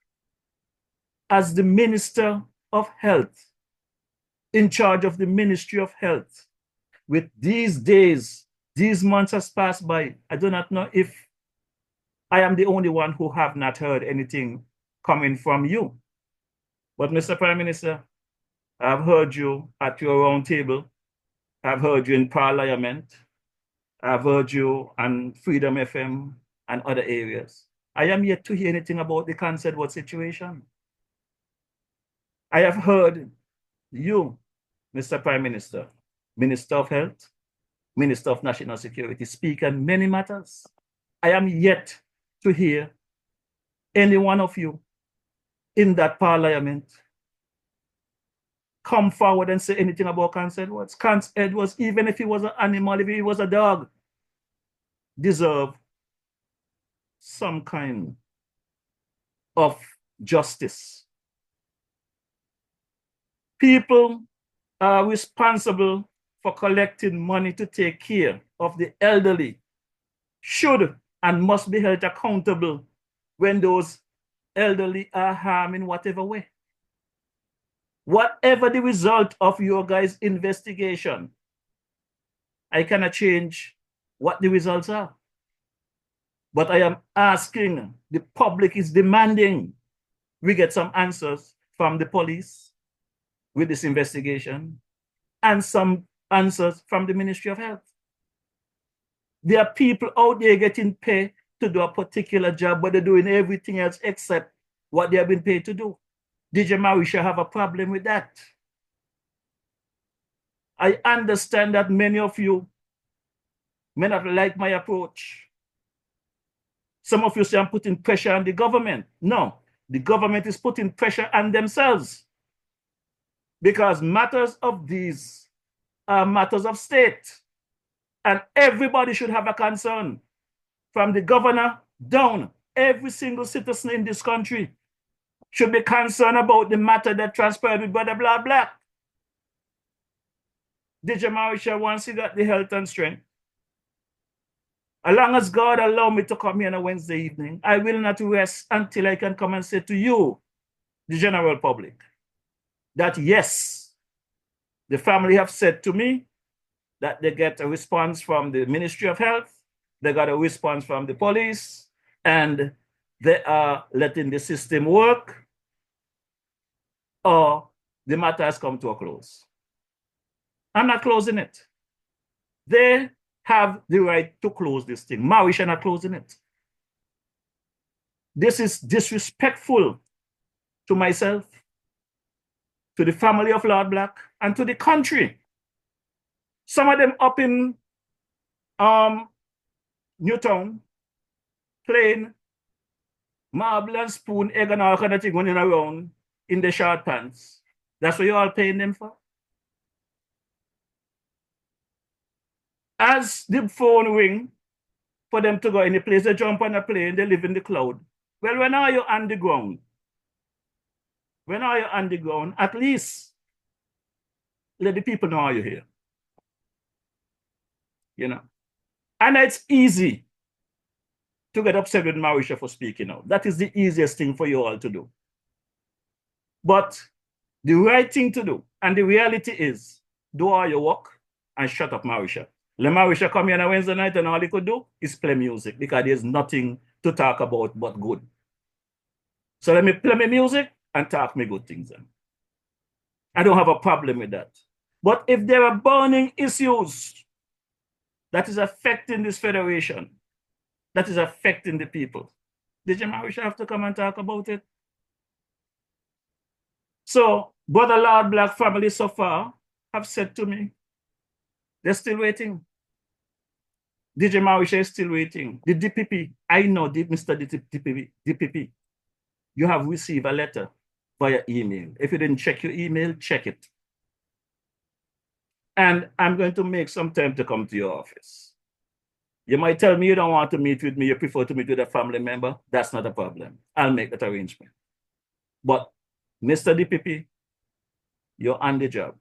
As the Minister of Health, in charge of the Ministry of Health, with these days, these months has passed by, I do not know if I am the only one who have not heard anything coming from you. But Mr. Prime Minister, I've heard you at your round table. I've heard you in Parliament. I've heard you on Freedom FM and other areas. I am yet to hear anything about the Cancer Edward situation. I have heard you, Mr. Prime Minister, Minister of Health, Minister of National Security, speak on many matters. I am yet to hear any one of you in that Parliament come forward and say anything about Cancer Edwards. Cancer Edwards, even if he was an animal, if he was a dog, deserve some kind of justice. People are responsible for collecting money to take care of the elderly, should and must be held accountable when those elderly are harmed in whatever way. Whatever the result of your guys' investigation, I cannot change what the results are. But I am asking, the public is demanding we get some answers from the police with this investigation and some answers from the Ministry of Health. There are people out there getting paid to do a particular job, but they're doing everything else except what they have been paid to do. DJ Marisha have a problem with that. I understand that many of you may not like my approach. Some of you say I'm putting pressure on the government. No, the government is putting pressure on themselves, because matters of these are matters of state, and everybody should have a concern, from the governor down. Every single citizen in this country should be concerned about the matter that transpired with Brother Blah Black. DJ Marisha, once he got the health and strength, as long as God allow me to come here on a Wednesday evening, I will not rest until I can come and say to you, the general public, that yes, the family have said to me that they get a response from the Ministry of Health, they got a response from the police, and they are letting the system work, or the matter has come to a close. I'm not closing it. They have the right to close this thing. Marisha not closing it. This is disrespectful to myself, to the family of Lord Black, and to the country. Some of them up in Newtown playing marble and spoon, egg and all kind of thing running around in the short pants. That's what you're all paying them for? As the phone ring for them to go any place, they jump on a plane, they live in the cloud. Well, when are you on the ground? When are you on the ground? At least let the people know you're here. You know? And it's easy to get upset with Marisha for speaking out. That is the easiest thing for you all to do. But the right thing to do, and the reality is, do all your work and shut up Marisha. Let Marisha come here on a Wednesday night and all he could do is play music, because there's nothing to talk about but good. So let me play my music and talk me good things then. I don't have a problem with that. But if there are burning issues that is affecting this federation, that is affecting the people, DJ Marisha have to come and talk about it. So, Brother Lord Black family so far have said to me, they're still waiting. DJ Marisha is still waiting. The DPP, I know, Mr. DPP, you have received a letter via email. If you didn't check your email, check it. And I'm going to make some time to come to your office. You might tell me you don't want to meet with me, you prefer to meet with a family member. That's not a problem. I'll make that arrangement. But Mr. DPP, you're on the job.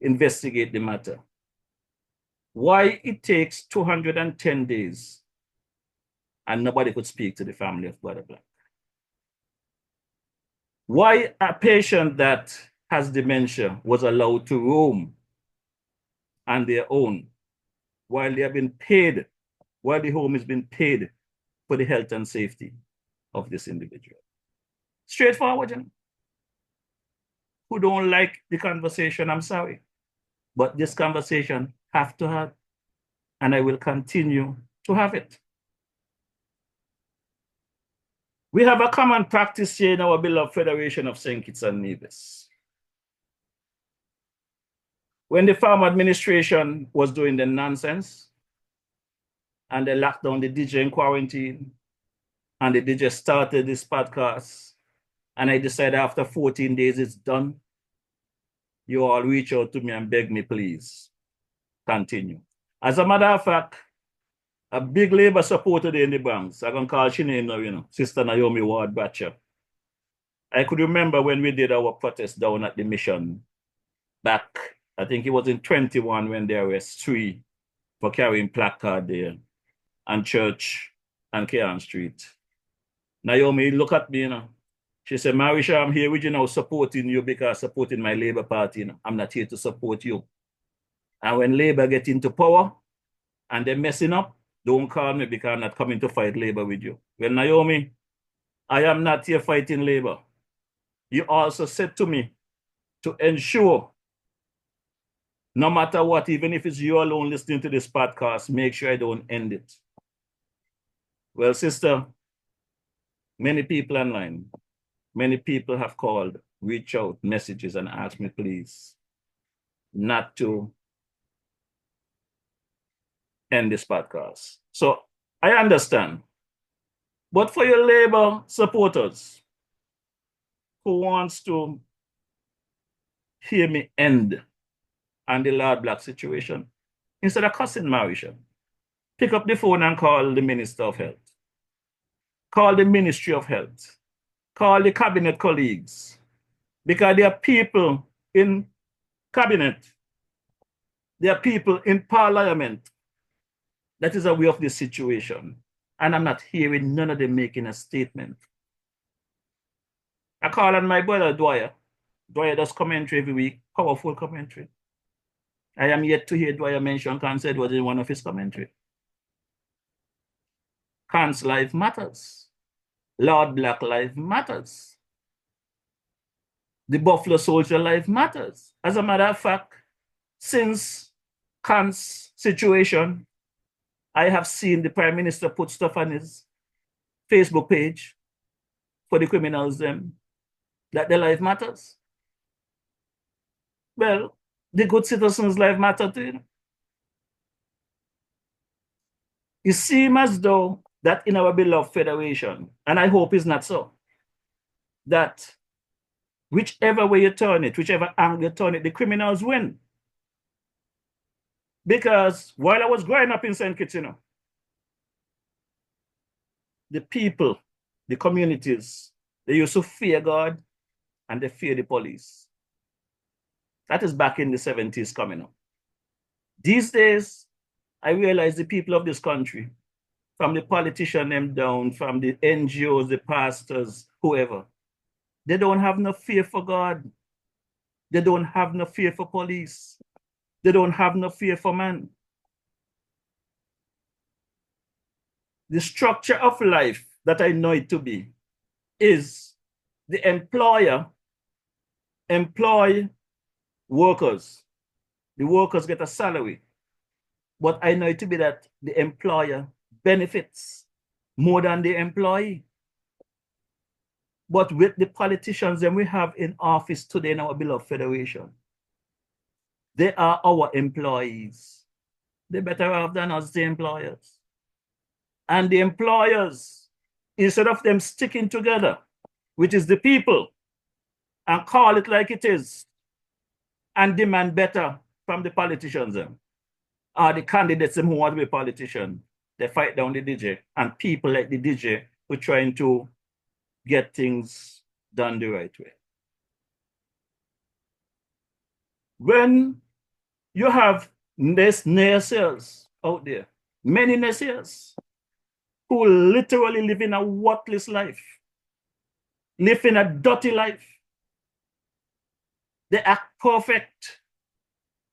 Investigate the matter. Why it takes 210 days and nobody could speak to the family of Brother Black? Why a patient that has dementia was allowed to roam on their own while they have been paid, while the home has been paid for the health and safety of this individual? Straightforward, you know? Who don't like the conversation, I'm sorry. But this conversation have to have, and I will continue to have it. We have a common practice here in our beloved Federation of St. Kitts and Nevis. When the farm administration was doing the nonsense and they locked down the DJ in quarantine and the DJ started this podcast, and I decided after 14 days it's done, you all reach out to me and beg me, please, continue. As a matter of fact, a big Labour supporter in the Bronx, I can call she name now, you know, Sister Naomi Ward Batcher. I could remember when we did our protest down at the mission back, I think it was in 21 when there were 3 for carrying placard there on Church and Kearn Street. Naomi look at me, you know. She said, Marisha, I'm here with you now supporting you because supporting my Labour Party. You know. I'm not here to support you. And when Labour get into power and they're messing up, don't call me because I'm not coming to fight Labour with you. Well, Naomi, I am not here fighting labor. You also said to me to ensure, no matter what, even if it's you alone listening to this podcast, make sure I don't end it. Well, sister, many people online, many people have called, reach out, messages, and asked me, please, not to end this podcast. So I understand. But for your labor supporters who wants to hear me end on the Lord Black situation, instead of cussing Marisha, pick up the phone and call the Minister of Health. Call the Ministry of Health. Call the cabinet colleagues. Because there are people in cabinet. There are people in parliament that is aware of this situation. And I'm not hearing none of them making a statement. I call on my brother Dwyer. Dwyer does commentary every week, powerful commentary. I am yet to hear Dwyer mention Khan's Edwards in one of his commentary. Khan's life matters. Lord Black life matters. The Buffalo Soldier life matters. As a matter of fact, since Khan's situation, I have seen the Prime Minister put stuff on his Facebook page for the criminals that their life matters. Well, the good citizens' life matter too. It seems as though that in our beloved federation, and I hope it's not so, that whichever way you turn it, whichever angle you turn it, the criminals win. Because while I was growing up in St. Kitts, the people, the communities, they used to fear God and they fear the police. That is back in the 70s coming up. These days, I realize the people of this country, from the politician them down, from the NGOs, the pastors, whoever, they don't have no fear for God. They don't have no fear for police. They don't have no fear for man. The structure of life that I know it to be is the employer employ workers. The workers get a salary. But I know it to be that the employer benefits more than the employee. But with the politicians that we have in office today in our beloved federation, they are our employees. They're better off than us, the employers. And the employers, instead of them sticking together, which is the people, and call it like it is, and demand better from the politicians, or the candidates who want to be politicians, they fight down the DJ, and people like the DJ who are trying to get things done the right way. When you have naysayers out there, many naysayers, who literally live in a worthless life, live in a dirty life. They act perfect,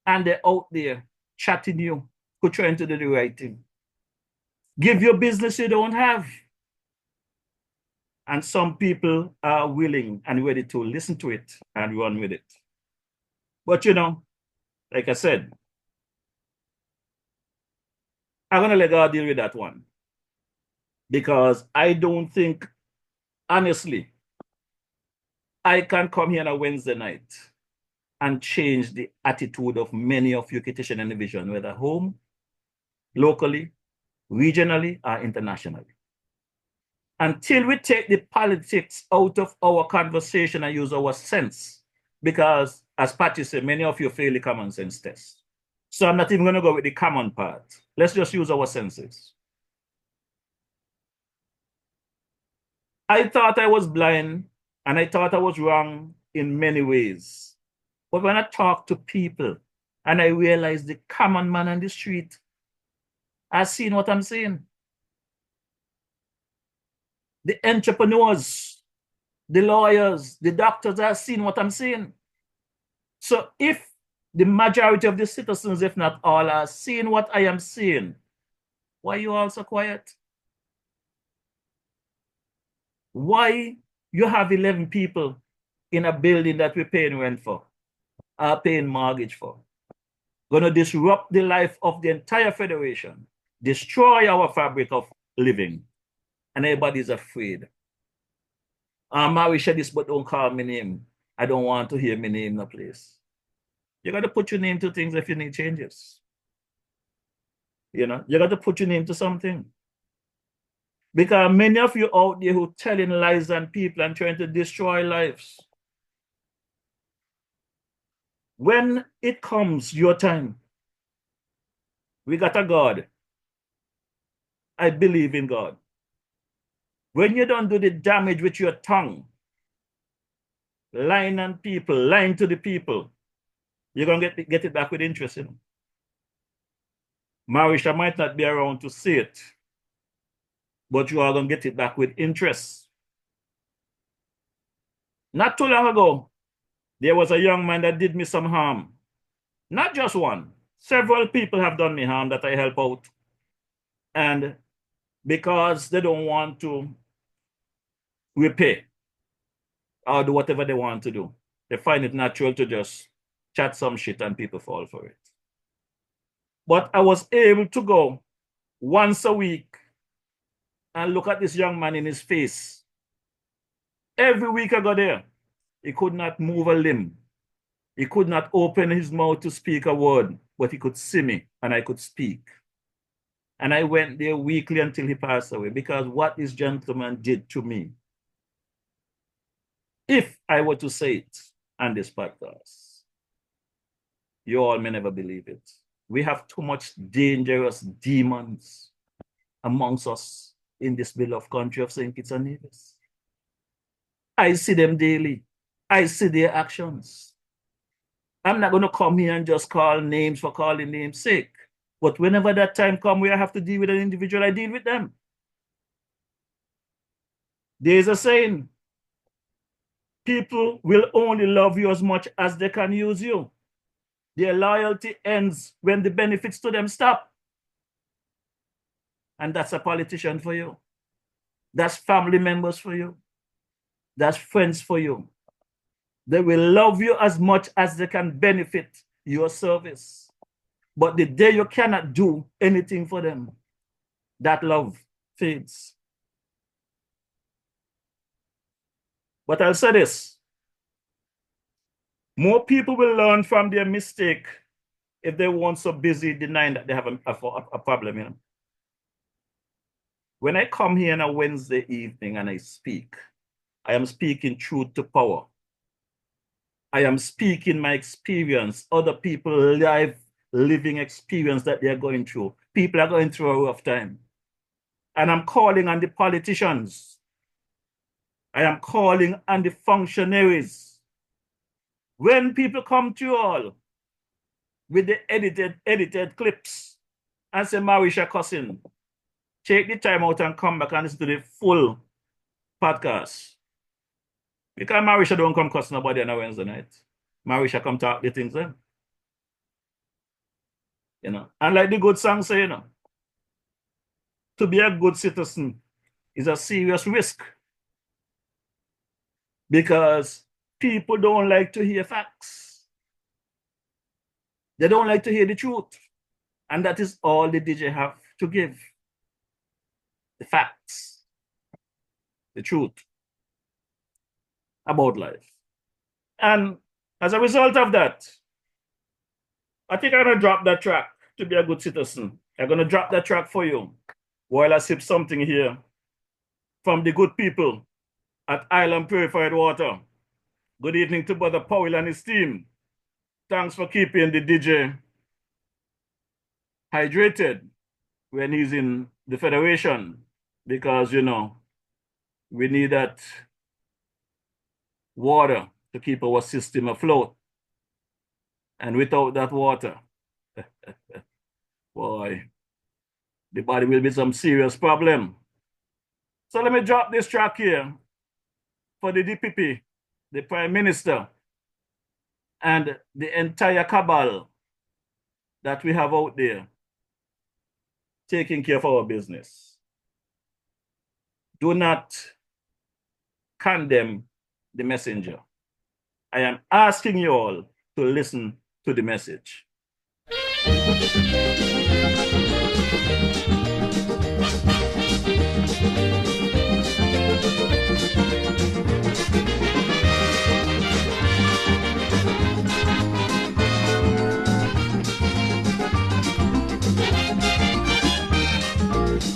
and they're out there chatting you, who are trying to do the right thing. Give your business you don't have. And some people are willing and ready to listen to it and run with it. But like I said, I'm going to let God deal with that one. Because I don't think, honestly, I can come here on a Wednesday night and change the attitude of many of you Kittitian individuals, whether home, locally, regionally, or internationally. Until we take the politics out of our conversation and use our sense, because as Patty said, many of you fail the common sense test. So I'm not even going to go with the common part. Let's just use our senses. I thought I was blind and I thought I was wrong in many ways. But when I talk to people and I realize the common man on the street has seen what I'm seeing. The entrepreneurs, the lawyers, the doctors have seen what I'm seeing. So if the majority of the citizens, if not all, are seeing what I am seeing, why are you all so quiet? Why you have 11 people in a building that we're paying rent for, are paying mortgage for? Going to disrupt the life of the entire federation, destroy our fabric of living, and everybody's afraid. Mary said this, but don't call me name. I don't want to hear my name in the place. You got to put your name to things if you need changes. You know, you got to put your name to something. Because many of you out there who telling lies on people and trying to destroy lives. When it comes your time, we got a God. I believe in God. When you don't do the damage with your tongue, lying on people, lying to the people, you're going to get it back with interest. You know? Marisha might not be around to see it, but you are going to get it back with interest. Not too long ago, there was a young man that did me some harm. Not just one. Several people have done me harm that I help out. And because they don't want to repay or do whatever they want to do, they find it natural to just chat some shit and people fall for it. But I was able to go once a week and look at this young man in his face. Every week I go there. He could not move a limb. He could not open his mouth to speak a word, but he could see me and I could speak. And I went there weekly until he passed away, because what this gentleman did to me, if I were to say it on this podcast, you all may never believe it. We have too much dangerous demons amongst us in this beloved country of St. Kitts and Nevis. I see them daily. I see their actions. I'm not going to come here and just call names for calling names' sake. But whenever that time comes where I have to deal with an individual, I deal with them. There's a saying, people will only love you as much as they can use you. Their loyalty ends when the benefits to them stop. And that's a politician for you. That's family members for you. That's friends for you. They will love you as much as they can benefit your service. But the day you cannot do anything for them, that love fades. But I'll say this. More people will learn from their mistake if they weren't so busy denying that they have a problem. You know? When I come here on a Wednesday evening and I speak, I am speaking truth to power. I am speaking my experience, other people's living experience that they're going through. People are going through a rough time. And I'm calling on the politicians. I am calling on the functionaries. When people come to you all with the edited clips and say Marisha cussing, take the time out and come back and listen to the full podcast. Because Marisha don't come cuss nobody on a Wednesday night. Marisha come talk the things then. You know, and like the good song say, you know, to be a good citizen is a serious risk. Because people don't like to hear facts. They don't like to hear the truth. And that is all the DJ have to give. The facts. The truth about life. And as a result of that, I think I'm going to drop that track to be a good citizen. I'm going to drop that track for you while I sip something here from the good people at Island Purified Water. Good evening to Brother Powell and his team. Thanks for keeping the DJ hydrated when he's in the Federation, because, you know, we need that water to keep our system afloat. And without that water, boy, the body will be some serious problem. So let me drop this track here for the DPP, the Prime Minister, and the entire cabal that we have out there taking care of our business. Do not condemn the messenger. I am asking you all to listen to the message.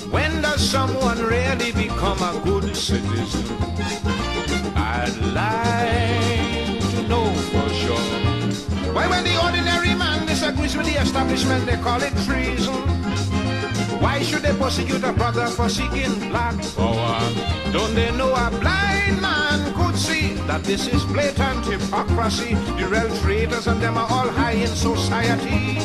When does someone really become a good citizen? I'd like to know for sure. Why, when the ordinary man disagrees with the establishment, they call it treason. Why should they persecute a brother for seeking black power? Don't they know a blind man could see that this is blatant hypocrisy? The real traitors and them are all high in society.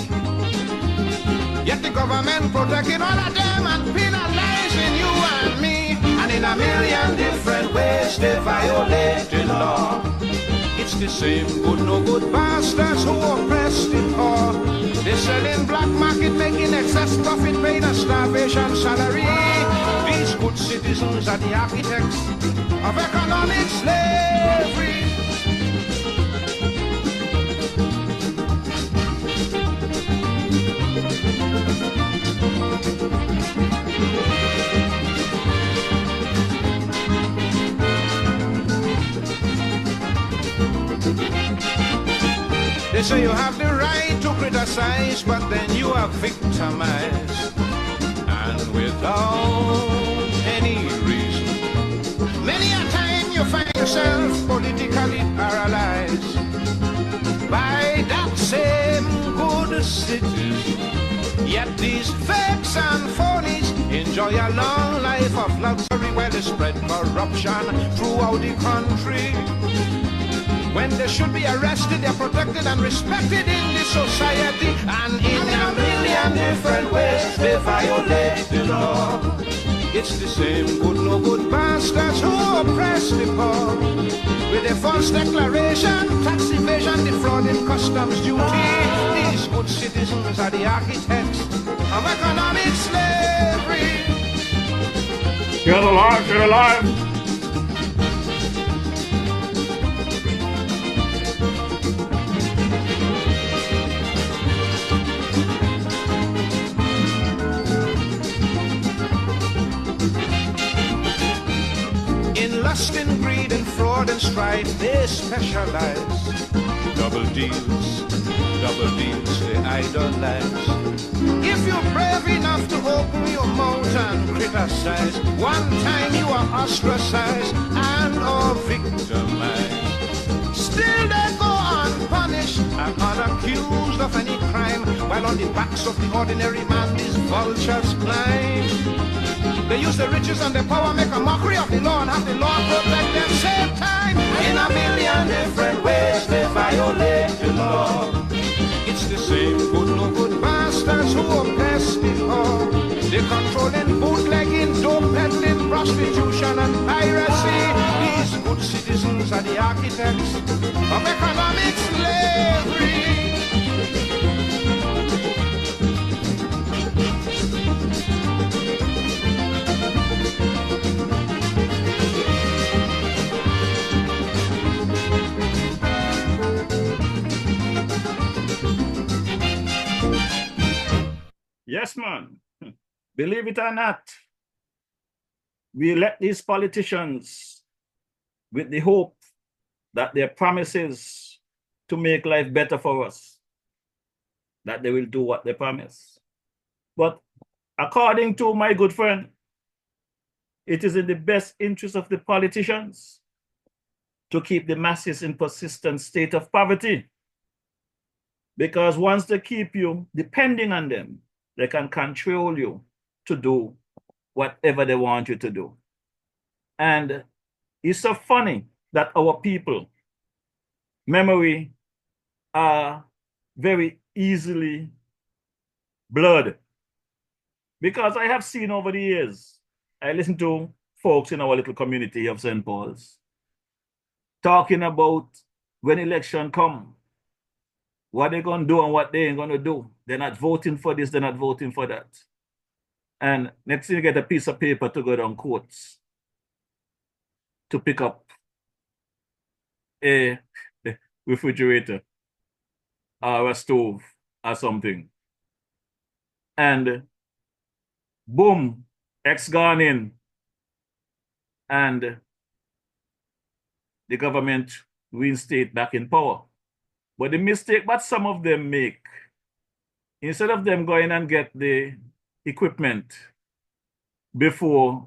Yet the government protecting all of them and penalizing you and me. And in a million different ways they violate the law. It's the same good no good bastards who oppress the poor. They sell in black market, making excess profit, paying a starvation salary. These good citizens are the architects of economic slavery. They say you have the right to criticize, but then you are victimized, and without any reason. Many a time you find yourself politically paralyzed by that same good citizen. Yet these fakes and phonies enjoy a long life of luxury while they spread corruption throughout the country. When they should be arrested, they're protected and respected in this society. And in a million different ways, they violate the law. It's the same good no good bastards who oppress the poor. With a false declaration, tax evasion, defrauding customs duty. These good citizens are the architects of economic slavery. Get alive, get alive. Lust and greed and fraud and strife, they specialize. Double deals they idolize. If you're brave enough to open your mouth and criticize, one time you are ostracized and or victimized. Still they go unpunished and unaccused of any crime, while on the backs of the ordinary man these vultures climb. They use the riches and the power, make a mockery of the law, and have the law protect them same time. In a million different ways they violate the law. It's the same good no good bastards who oppress the poor. They controlling bootlegging, dope peddling, prostitution and piracy. These good citizens are the architects of economic slavery. Yes, man. Believe it or not, we let these politicians, with the hope that their promises to make life better for us, that they will do what they promise. But according to my good friend, it is in the best interest of the politicians to keep the masses in persistent state of poverty. Because once they keep you depending on them, they can control you to do whatever they want you to do. And it's so funny that our people, memory, are very easily blurred. Because I have seen over the years, I listen to folks in our little community of St. Paul's talking about when election come, what they're going to do and what they ain't going to do. They're not voting for this, they're not voting for that. And next thing you get a piece of paper to go down courts to pick up a refrigerator or a stove or something. And boom, X gone in and the government reinstate back in power. But the mistake that some of them make, instead of them going and get the equipment before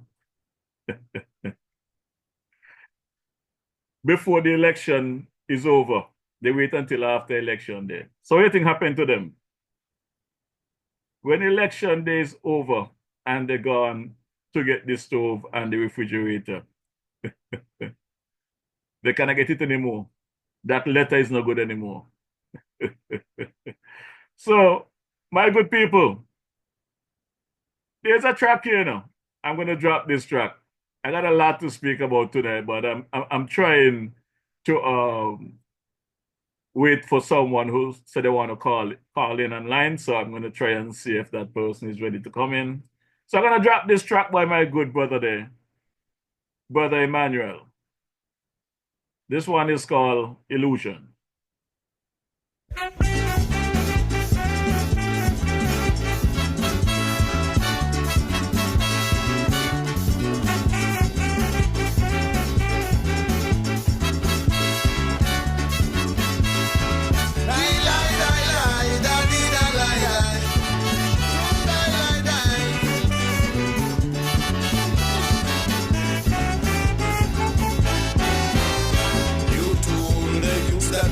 before the election is over, they wait until after election day. So what do you think happened to them? When election day is over and they're gone to get the stove and the refrigerator, they cannot get it anymore. That letter is not good anymore. So, my good people, there's a track here now. I'm going to drop this track. I got a lot to speak about today, but I'm trying to wait for someone who said they want to call in online. So I'm going to try and see if that person is ready to come in. So I'm going to drop this track by my good brother there, Brother Emmanuel. This one is called Illusion.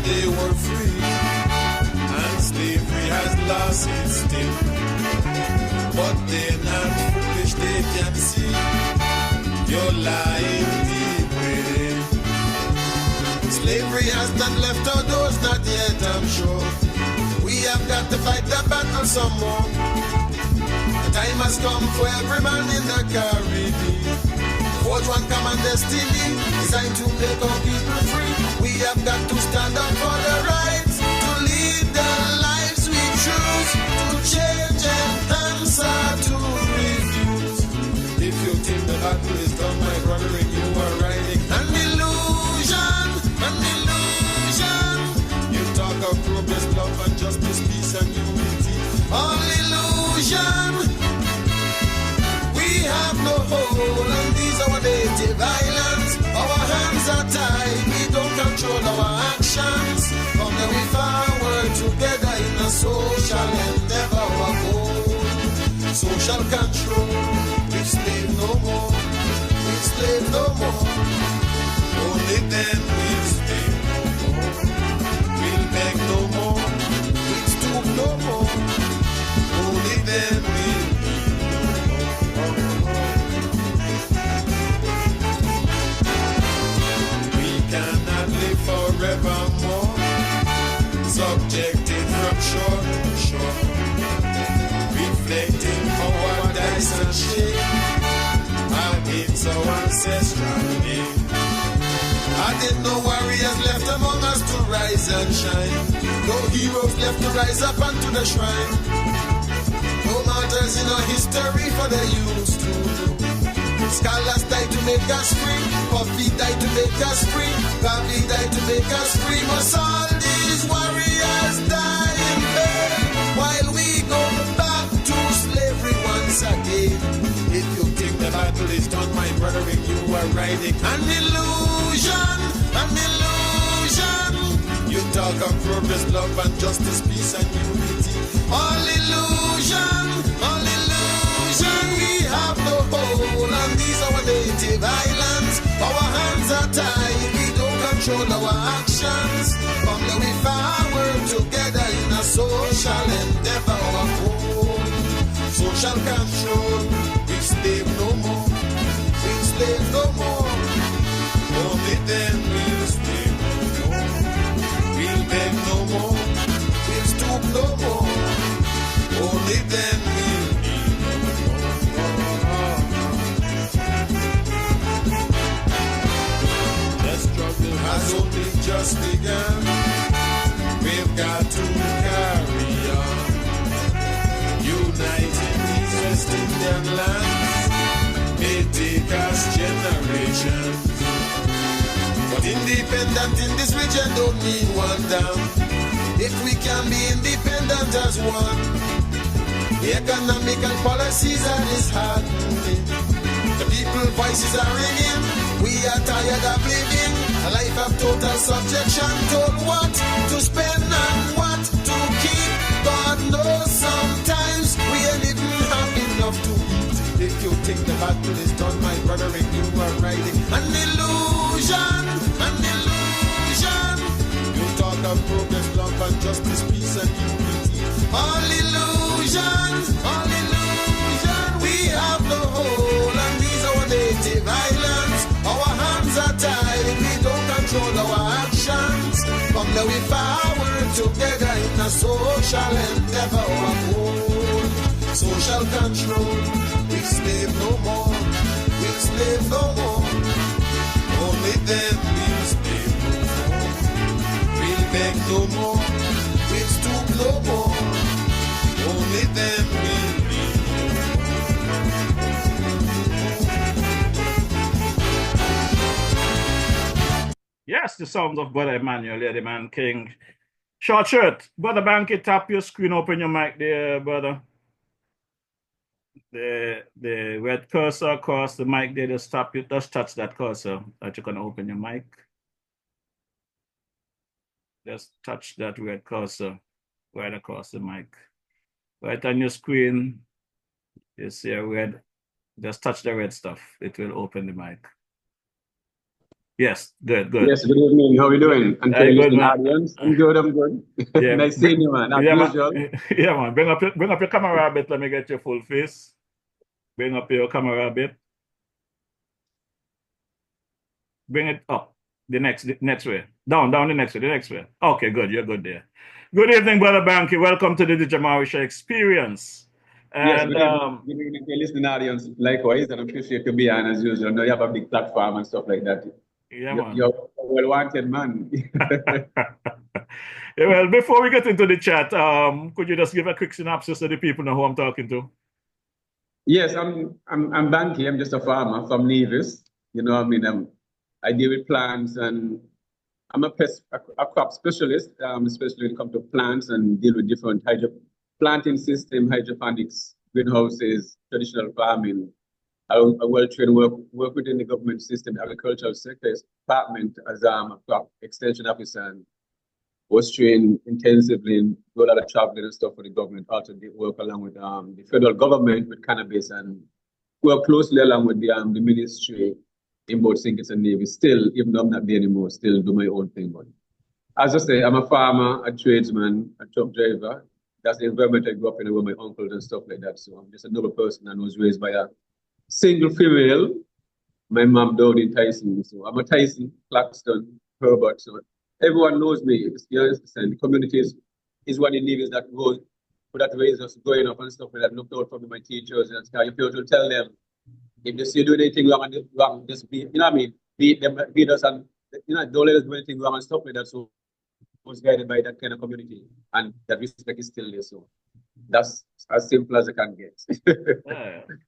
They were free, and slavery has lost its sting. But they're not foolish, they can see you're lying deep within. Slavery has not left our doors, not yet, I'm sure. We have got to fight the battle some more. The time has come for every man in the Caribbean. Forge one common destiny, designed to make our people free. We have got to stand up for the rights, to lead the lives we choose, to change and answer to refuse. If you think the battle is done, my brother, and you are riding an illusion, an illusion. You talk of progress, love and justice, peace and unity. All illusion. We have no hold on these our native islands. Our hands are tied, we don't control our actions. From the way forward together in a social endeavor, our goal. Social control, we slave no more, we slave no more. Only then we'll slave no more. We'll beg no more, we'll stoop no more. Only then we'll forevermore, subjected from shore to shore, reflecting cowardice and shame against our ancestral name. I didn't know warriors left among us to rise and shine, no heroes left to rise up unto the shrine, no martyrs in our history for the used to do. Scholars died to make us free, Coffee died to make us free, Gavi died to make us free. Must all these warriors die in vain, while we go back to slavery once again? If you think the battle is done, my brother, and you are riding an illusion, an illusion. You talk of progress, love and justice, peace and unity. All illusion, all illusion. We have no hold on these our native islands. Our hands are tied, we don't control our actions. From the way forward together in a social endeavor, our goal. Social control, we slave no more, we slave no more. Only then we'll slave no more, we'll beg no more, we'll stoop no more. Only then we'll need no more. The struggle has only just begun. We've got to carry on, uniting these West Indian lands. May take us generations, but But independent in this region don't mean one damn. If we can be independent as one, the economical policies are disheartening. The people voices are ringing. We are tired of living a life of total subjection. Told what to spend and what to keep. God knows sometimes we ain't even have enough to eat. If you think the battle is done, my brother, if you are riding an illusion, an illusion. You talk of progress, love and justice, peace and unity. All illusions, all illusion. We have no whole, and these are our native islands. Our hands are tied, we don't control our actions. Come now we forward together in a social endeavor of whole. Social control, we slave no more, we slave no more. Only then we slave no more. We'll beg no more, we'll stoop no more. Only then we'll be Yes, the sounds of Brother Emmanuel, Lady Man King. Short shirt. Brother Banky, tap your screen, open your mic there, brother. The red cursor across the mic there, just tap it, just touch that cursor that you can open your mic. Just touch that red cursor right across the mic. Right on your screen, you see a red, just touch the red stuff. It will open the mic. Yes, good. Yes, good evening. How are you doing? And Hey, good, man. audience. I'm good. Yeah. Nice seeing you, man. As Yeah, usual. man. Yeah, man. Bring up your camera a bit. Let me get your full face. Bring up your camera a bit. Bring it up. The next way. Down the next way. Okay, good. You're good there. Good evening, Brother Banky. Welcome to the DJ Maui Show Experience. Yes, And good evening to your listening audience. Likewise, and I appreciate you being on as usual. I know you have a big platform and stuff like that. yeah, man. You're a well-wanted man. Yeah, well, before we get into the chat, could you just give a quick synopsis so the people know who I'm talking to? Yes, I'm Banky. I'm just a farmer from Nevis. You know, I mean, I deal with plants, and I'm a crop specialist, especially when it comes to plants, and deal with different planting system, hydroponics, greenhouses, traditional farming. I well-trained work within the government system, agricultural sector department as a crop extension officer, and was trained intensively and do a lot of traveling and stuff for the government. Also did work along with the federal government with cannabis, and work closely along with the ministry in both St. Kitts and Nevis. Still, even though I'm not there anymore, still do my own thing. But as I say, I'm a farmer, a tradesman, a truck driver. That's the environment I grew up in with my uncles and stuff like that. So I'm just a noble person and was raised by a single female. My mom died in Tyson. So I'm a Tyson, Claxton, Herbert. So everyone knows me. You understand? The community is one in Nevis that goes, that raised us growing up and stuff like that. Looked out for me, my teachers and stuff. If you to tell them, if they see you do anything wrong, just be, you know what I mean? Beat us and, you know, don't let us do anything wrong and stuff like that. So I was guided by that kind of community, and that respect is still there. So that's as simple as I can get.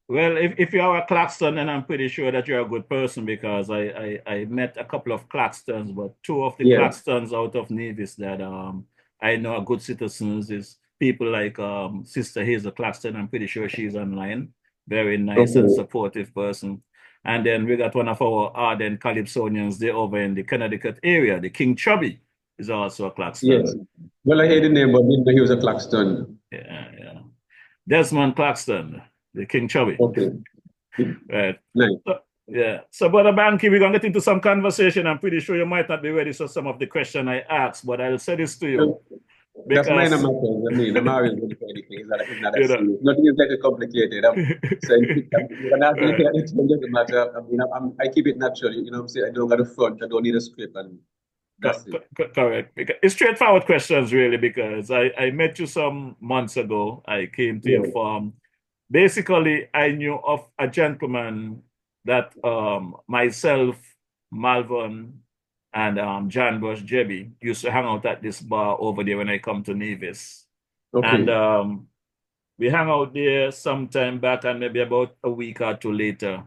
Well, if you are a Claxton, then I'm pretty sure that you're a good person, because I met a couple of Claxtons, but two of the Claxtons out of Nevis that I know are good citizens is people like Sister Hazel Claxton. I'm pretty sure she's online. Very nice and supportive person. And then we got one of our ardent Calypsonians there over in the Connecticut area, the King Chubby is also a Claxton. Yes. Well, I heard the name, but didn't know he was a Claxton. Yeah. Desmond Claxton, the King Chubby. Okay. Right. Nice. So, Brother Banky, we're going to get into some conversation. I'm pretty sure you might not be ready for some of the questions I asked, but I'll say this to you. That's minor matters. I mean, I'm always going for anything. It's not that serious. Nothing is that complicated. So you can ask me anything, it doesn't matter. I mean, I keep it natural. You know what I'm saying? I don't got a front. I don't need a script. And that's it. Correct. It's straightforward questions, really, because I met you some months ago. I came to your farm. Basically, I knew of a gentleman that myself, Malvern, and John Bush Jebby used to hang out at this bar over there when I come to Nevis. Okay. And we hung out there sometime back, and maybe about a week or two later,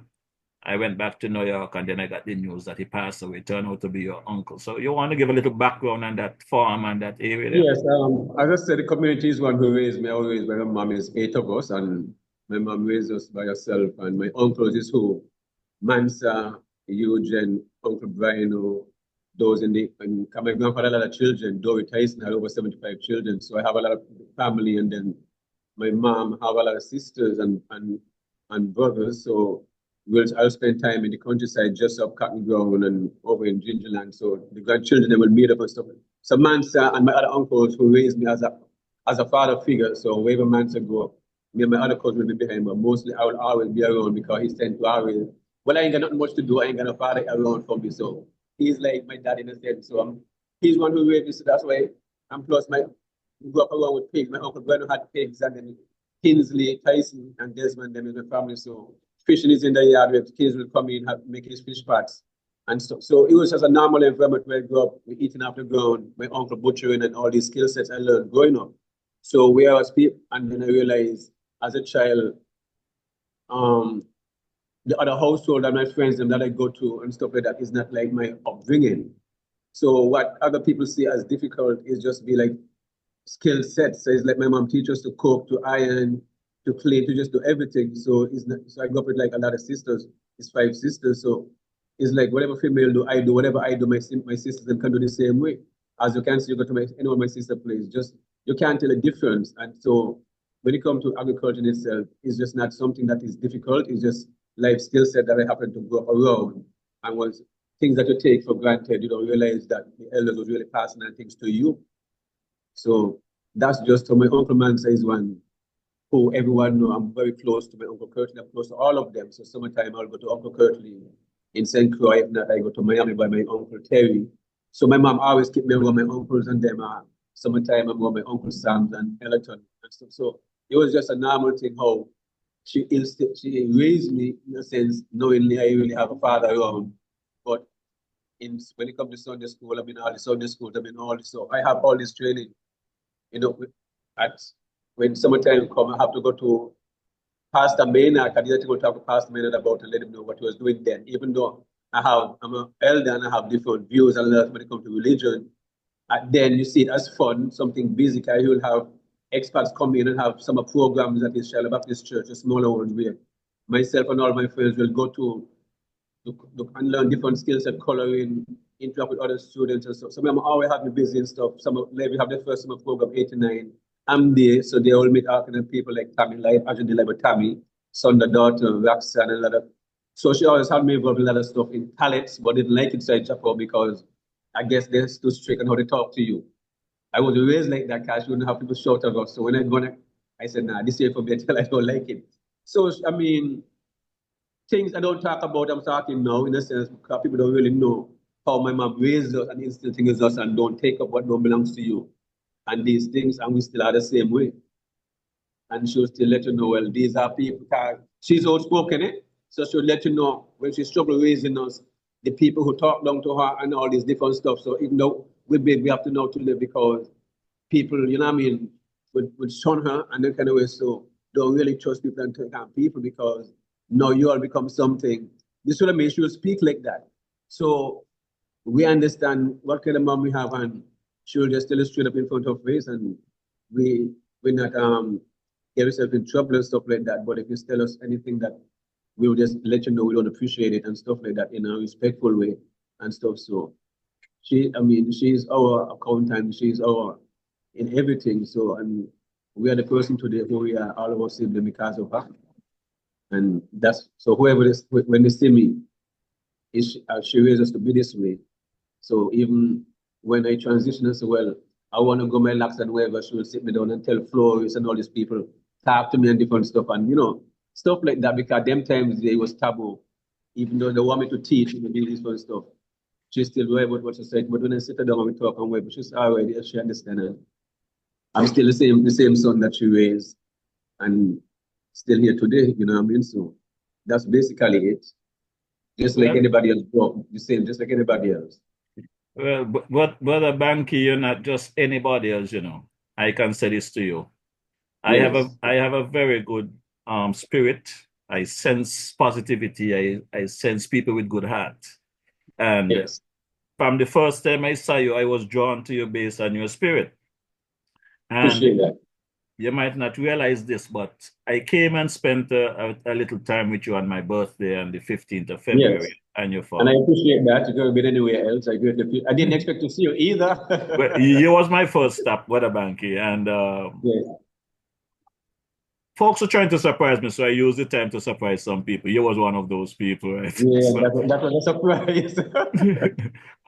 I went back to New York, and then I got the news that he passed away. Turned out to be your uncle. So you want to give a little background on that farm and that area there? Yes, as I said, the community is one who raised me. I was raised by my mom. Is 8 of us, and my mom raised us by herself. And my uncles is who? Mansa, Eugene, Uncle Brian, those and my grandfather had a lot of children. Dory Tyson had over 75 children. So I have a lot of family, and then my mom have a lot of sisters and brothers. So I'll spend time in the countryside, just up cotton ground and over in Gingerland. So the grandchildren, they will meet up and stuff. So Mansa and my other uncles who raised me as a father figure. So wherever Mansa go, me and my other cousin will be behind, but mostly I will always be around because he's tend to always, well, I ain't got nothing much to do. I ain't got no father around for me. So he's like my dad in a sense. So he's one who raised me. So that's why, and plus we grew up around with pigs. My uncle Breno had pigs, and then Kinsley, Tyson, and Desmond, them in the family. So fishing is in the yard where the kids will come in and make his fish pots and stuff. So it was just a normal environment where I grew up, we eating off the ground, my uncle butchering and all these skill sets I learned growing up. So where I was people, and then I realized as a child, the other household and my friends that I go to and stuff like that is not like my upbringing. So what other people see as difficult is just be like skill sets. So it's like my mom teaches us to cook, to iron, to clean, to just do everything. So it's not, so I grew up with like a lot of sisters. It's 5 sisters. So it's like whatever female do, I do. Whatever I do, my sisters them can do the same way. As you can see, you go to any of my sister plays, just you can't tell a difference. And so when it comes to agriculture in itself, it's just not something that is difficult. It's just life skill set that I happen to grow up around. And was things that you take for granted, you don't realize that the elders was really passing on things to you. So that's just so my uncle Mansa is one who everyone know. I'm very close to my Uncle Curtley. I'm close to all of them. So summertime I'll go to Uncle Curtley in St. Croix. If not, I go to Miami by my Uncle Terry. So my mom always keep me around my uncles, and them summertime I'm around my Uncle Sam and Ellerton and stuff. So it was just a normal thing how she raised me in a sense, knowingly I really have a father around. But when it comes to Sunday school, I'm in all the Sunday schools, I'm in all this, so I have all this training. You know, when summertime come, I have to go to Pastor Maynard. I didn't go talk to Pastor Maynard about to let him know what he was doing then. Even though I'm an elder and I have different views and when it comes to religion, then you see it as fun, something basic. I will have experts come in and have some programs at this Shiloh Baptist Church, a smaller ones where myself and all my friends will go to and learn different skills at coloring, interact with other students and stuff. So I'm always having busy and stuff. We have the first summer program 89. I'm there, so they all meet after people like Tammy Life, actually like with Tammy, Sunda daughter, Roxanne, and a lot of. So she always had me involved in a lot of stuff in pallets, but didn't like it so I jump out because I guess they're too strict on how they talk to you. I was raised like that because she wouldn't have people shout at us. So when I said, nah, this year for me until I don't like it. So I mean, things I don't talk about, I'm talking now in a sense because people don't really know how my mom raised us and instilled things in us and don't take up what don't belongs to you. And these things, and we still are the same way. And she'll still let you know, well, these are people, she's outspoken, eh? So she'll let you know when she struggled raising us, the people who talk down to her and all this different stuff. So even though we're big, we have to know to live because people, you know what I mean, would shun her and that kind of way. So don't really trust people and take on people because now you all become something. This is what I mean, she will speak like that. So we understand what kind of mom we have and she will just tell us straight up in front of face and we're not get ourselves in trouble and stuff like that. But if you tell us anything that we will just let you know we don't appreciate it and stuff like that in a respectful way and stuff. So she's our accountant, she's our in everything. So and we are the person today who we are, all of us siblings because of her. And that's so whoever is when they see me, she raised us to be this way. So even when I transition as well, I want to go my laps and wherever she will sit me down and tell Flores and all these people, talk to me and different stuff and, you know, stuff like that because them times it was taboo. Even though they want me to teach and do this different stuff, she still worry about what she said. But when I sit her down and we talk and whatever, she's already, she understands it. I'm still the same son that she raised and still here today, you know what I mean? So that's basically it. Just like anybody else, the same, just like anybody else. Well, but Brother Banky, you're not just anybody else, you know. I can say this to you. I have a very good spirit. I sense positivity. I sense people with good heart. And Yes. from the first time I saw you, I was drawn to you based on your spirit. And Appreciate that. you might not realize this, but I came and spent a little time with you on my birthday on the 15th of February, Yes. and your And I father. appreciate that. You could have been anywhere else. I didn't expect to see you either. But you was my first stop, Wadabanki, and Yes. folks are trying to surprise me, so I use the time to surprise some people. You was one of those people, right? Yeah, So, that was a surprise. Yeah,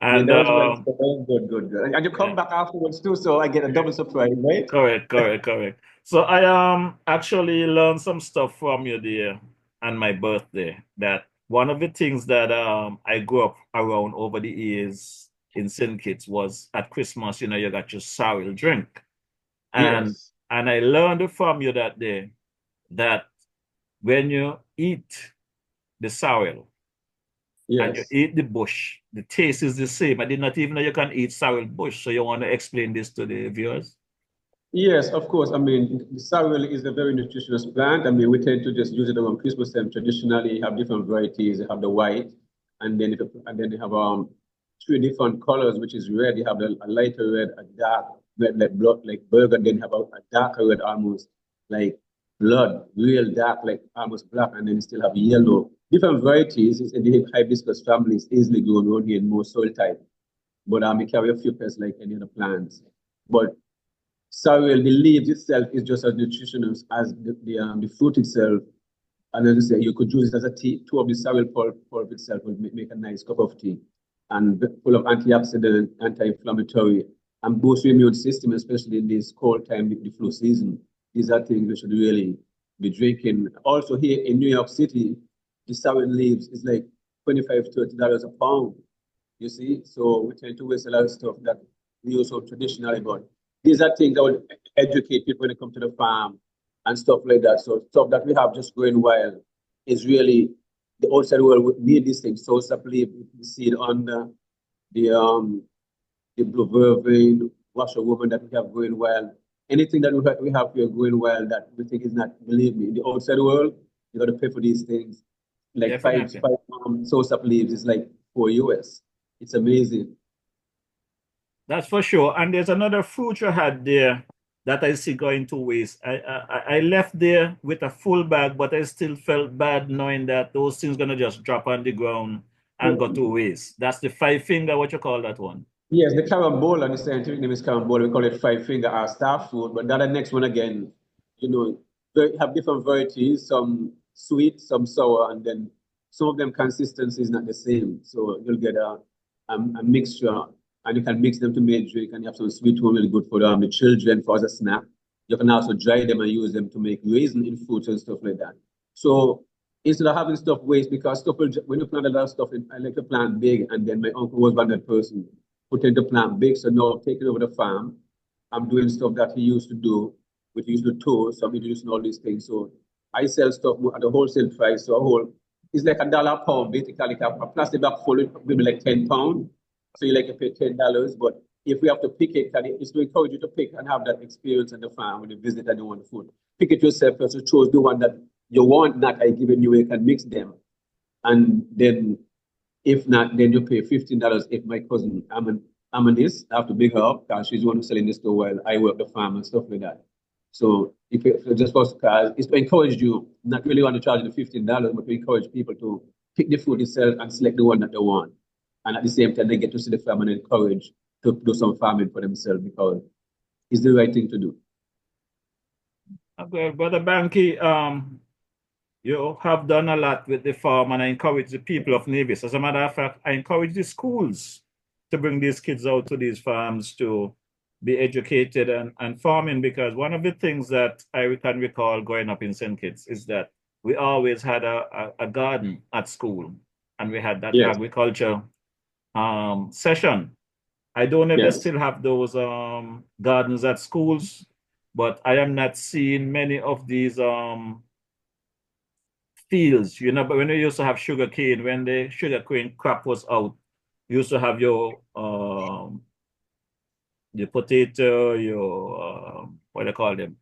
and that was very good. And you come yeah, back afterwards too, so I get a double surprise, right? correct. So I actually learned some stuff from you there on my birthday. That one of the things that I grew up around over the years in St. Kitts was at Christmas, you got your sorrel drink. And Yes. and I learned from you that day that when you eat the sorrel and you Yes. eat the bush, the taste is the same. I did not even know you can eat sorrel bush. So you want to explain this to the viewers? Yes, of course. I mean, the sorrel is a very nutritious plant. I mean, we tend to just use it around Christmas time. Traditionally, you have different varieties. You have the white, and then you have three different colors, which is red. You have a lighter red, a dark red, like blood, like burgundy. Then you have a darker red, almost like blood, real dark, like almost black, and then you still have yellow. Different varieties. It's in the hibiscus family. It's easily grown around here in most soil type. But it carry a few pests like any other plants. But sorrel, the leaves itself is just as nutritious as the fruit itself. And as I say, you could use it as a tea. Two of the sorrel pulp itself would make a nice cup of tea. And full of antioxidant, anti-inflammatory, and boost your immune system, especially in this cold time, the flu season. These are things we should really be drinking. Also here in New York City, the sorrel leaves is like $25, $30 a pound. You see, so we tend to waste a lot of stuff that we use so traditionally, but these are things that would educate people when they come to the farm and stuff like that. So stuff that we have just growing wild is really the outside world would need these things. So supply the seed under the blue vervain, washerwoman that we have growing wild. Anything that we have here growing wild that we think is not, believe me, in the outside world, you got to pay for these things. Like Definitely. five sauce up leaves is like $4 US. It's amazing. That's for sure. And there's another fruit you had there that I see going to waste. I left there with a full bag, but I still felt bad knowing that those things gonna just drop on the ground and go to waste. That's the five finger, what you call that one? Yes, the carambola, the scientific name is carambola. We call it five finger or star fruit, but that the next one again, have different varieties, some sweet, some sour, and then some of them consistency is not the same. So you'll get a mixture, and you can mix them to make drink, and you have some sweet one really good for the children for as a snack. You can also dry them and use them to make raisin in fruits and stuff like that. So instead of having stuff waste, because when you plant a lot of stuff, I like to plant big, and then my uncle was one that person put into plant big. So now taking over the farm, I'm doing stuff that he used to do, which he used to tour. So I'm introducing all these things. So I sell stuff at a wholesale price. So it's like $1 a pound, basically. A plastic bag full will be like 10 pounds. So you like to pay $10. But if we have to pick it, it's to encourage you to pick and have that experience on the farm when you visit and you want the food. Pick it yourself first. You choose the one that you want, not I give it you, you can mix them. And then if not, then you pay $15 if my cousin Amanis, I have to big her up because she's the one who's selling this store while I work the farm and stuff like that. So if just for cars, it's to encourage you, not really want to charge the $15, but to encourage people to pick the food itself and select the one that they want. And at the same time, they get to see the farm and encourage to do some farming for themselves because it's the right thing to do. Okay, Brother Banky, you have done a lot with the farm, and I encourage the people of Nevis. As a matter of fact, I encourage the schools to bring these kids out to these farms to be educated and farming, because one of the things that I can recall growing up in St. Kitts is that we always had a garden at school, and we had that Yes. agriculture session. I don't know if they still have those gardens at schools, but I am not seeing many of these fields, but when you used to have sugar cane, when the sugar cane crop was out, you used to have your potato, your what do you call them?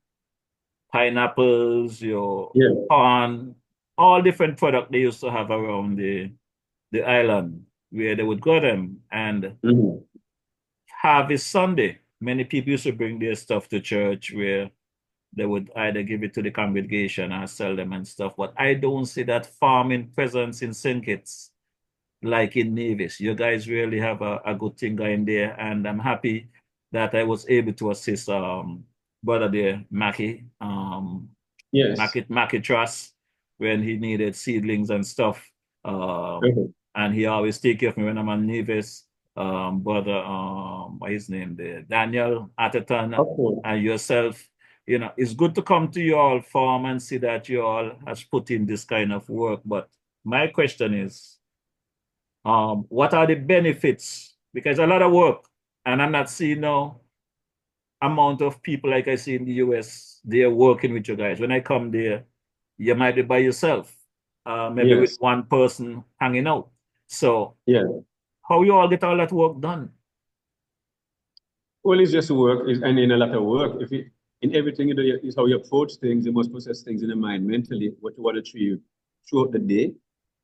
Pineapples, your corn. all different product they used to have around the island where they would go them. And Harvest Sunday, many people used to bring their stuff to church where they would either give it to the congregation or sell them and stuff. But I don't see that farming presence in St. Kitts like in Nevis. You guys really have a good thing going there, and I'm happy that I was able to assist brother there, Mackie, Yes. Mackie Truss, when he needed seedlings and stuff. And he always take care of me when I'm on Nevis. Brother, what his name there, Daniel Atherton, and yourself. You know, it's good to come to you all farm and see that you all has put in this kind of work. But my question is, what are the benefits? Because a lot of work, and I'm not seeing no amount of people like I see in the US, they're working with you guys. When I come there, you might be by yourself, maybe with one person hanging out. So how you all get all that work done? Well, it's just work, and in a lot of work. In everything you do, is how you approach things. You must process things in the mind mentally, what you want to achieve throughout the day.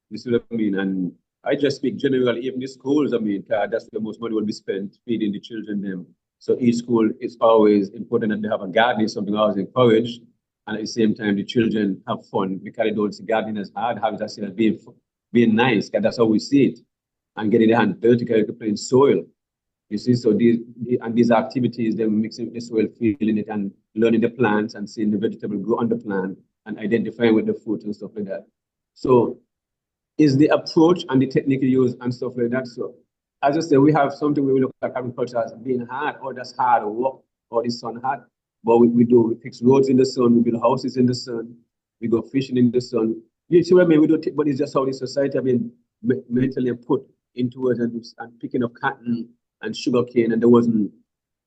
You see what I mean? And I just speak generally, even the schools, I mean, that's where most money will be spent feeding the children them. So each school is always important that they have a garden, something I always encourage. And at the same time, the children have fun because they don't see gardening as hard, have it as being nice, because that's how we see it. And getting their hand dirty because you're playing soil. You see, so these activities, they're mixing with the soil, feeling it, and learning the plants and seeing the vegetable grow on the plant and identifying with the fruit and stuff like that. So is the approach and the technique used and stuff like that. So as I say, we have something where we look at agriculture as being hard, or that's hard work, or the sun hard. But we fix roads in the sun, we build houses in the sun, we go fishing in the sun. You see what I mean? We don't but it's just how the society have been mentally put into it, and picking up cotton and sugarcane, and they wasn't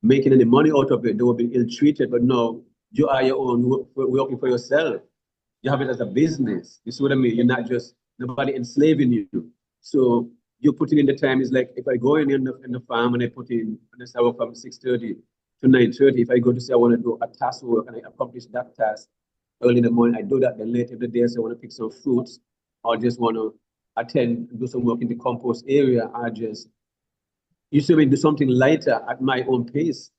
making any money out of it. They were being ill-treated, but now you are your own, working for yourself. You have it as a business. You see what I mean? You're not just nobody enslaving you. So you're putting in the time. Is like if I go in the farm and I put in, and I work from 6:30 to 9:30. If I go to say I want to do a task work and I accomplish that task early in the morning, I do that. Then later in the day, so I want to pick some fruits, or just want to attend, do some work in the compost area. I just you see me do something lighter at my own pace.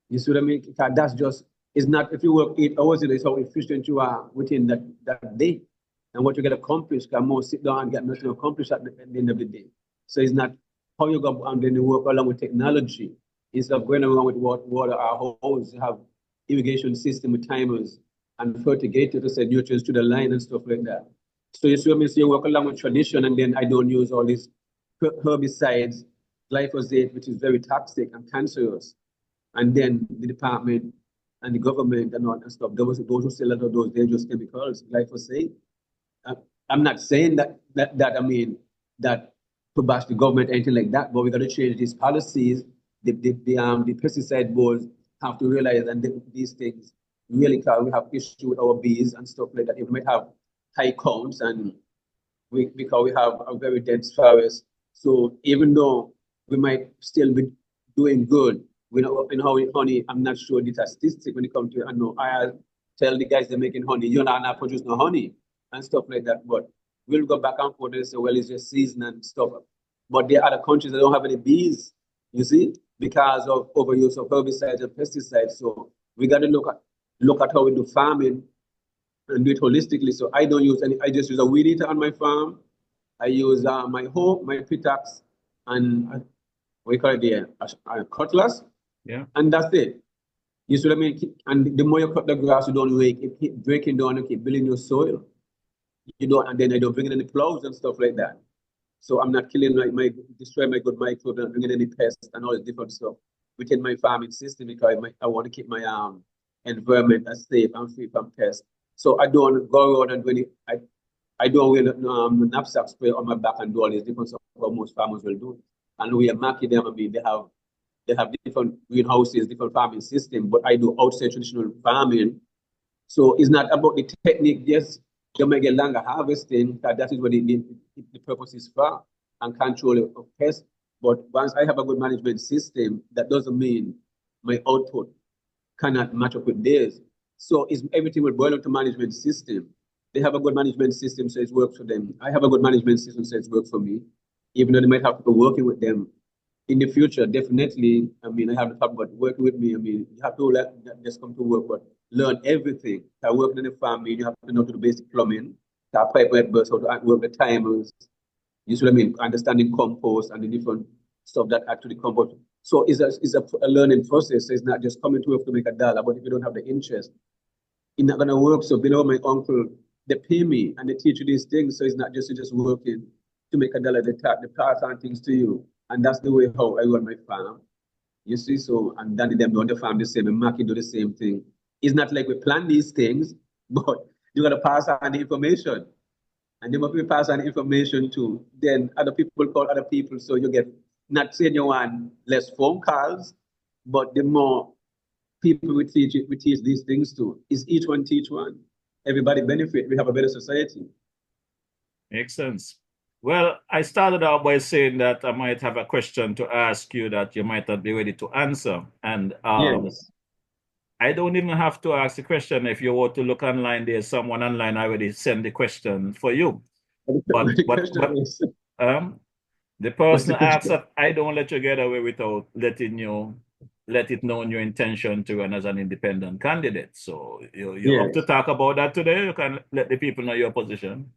You see what I mean? That's just, it's not, if you work 8 hours a day, it's how efficient you are within that day. And what you get accomplished, can more sit down and get nothing accomplished at the end of the day. So it's not how you go and then you work along with technology. Instead of going around with water, our holes have irrigation system with timers and fertigator to send nutrients to the line and stuff like that. So you see what I mean? So you work along with tradition, and then I don't use all these herbicides, glyphosate, which is very toxic and cancerous, and then the department and the government and all that stuff, those who sell a lot of those dangerous chemicals, glyphosate. I'm not saying that I mean that to bash the government or anything like that, but we got to change these policies. The pesticide boards have to realize that these things really can. We have issue with our bees and stuff like that. If we might have high counts, and because we have a very dense forest, so even though we might still be doing good. We know in honey, I'm not sure the statistic when it comes to it. I know I tell the guys they're making honey, you're not producing no honey and stuff like that. But we'll go back and forth and say, well, it's just season and stuff. But there are other countries that don't have any bees, you see, because of overuse of herbicides and pesticides. So we got to look at how we do farming and do it holistically. So I don't use any, I just use a weed eater on my farm. I use my hoe, my pitax, and we call it the cutlass, and that's it. You see what I mean? And the more you cut the grass, you don't keep breaking down and keep building your soil. You don't, and then I don't bring in any plows and stuff like that. So I'm not killing destroying my good microbes and bringing any pests and all this different stuff within my farming system, because I want to keep my environment as safe and free from pests. So I don't go around and do I don't wear knapsack spray on my back and do all these different stuff what most farmers will do. And we are marking them. I mean, they have different greenhouses, different farming system, but I do outside traditional farming. So it's not about the technique. Yes, you may get longer harvesting. That is what the purpose is for, and control of pests. But once I have a good management system, that doesn't mean my output cannot match up with theirs. So everything will boil down to management system. they have a good management system, so it works for them. I have a good management system, so it's worked for me. Even though they might have people working with them in the future, definitely. I mean, I have to talk about working with me. I mean, you have to just come to work, but learn everything. I work in the farm, you have to know the basic plumbing, the pipe burst, how to work the timers. You see what I mean? Understanding compost and the different stuff that add to the compost. So it's a learning process. So it's not just coming to work to make a dollar, but if you don't have the interest, it's not gonna work. So my uncle, they pay me and they teach you these things. So it's not just working to make a dollar. They pass on things to you, and that's the way how I run my farm. You see, so and Danny them on the farm the same, and Mackie do the same thing. It's not like we plan these things, but you gotta pass on the information, and then when we pass on the information to, then other people call other people. So you get not saying you want less phone calls, but the more people we teach these things to, is each one teach one. Everybody benefit. We have a better society. Makes sense. Well, I started out by saying that I might have a question to ask you that you might not be ready to answer. And Yes. I don't even have to ask the question. If you were to look online, there's someone online already send the question for you. But the person asks that I don't let you get away without let it known your intention to run as an independent candidate. So you have to talk about that today. You can let the people know your position.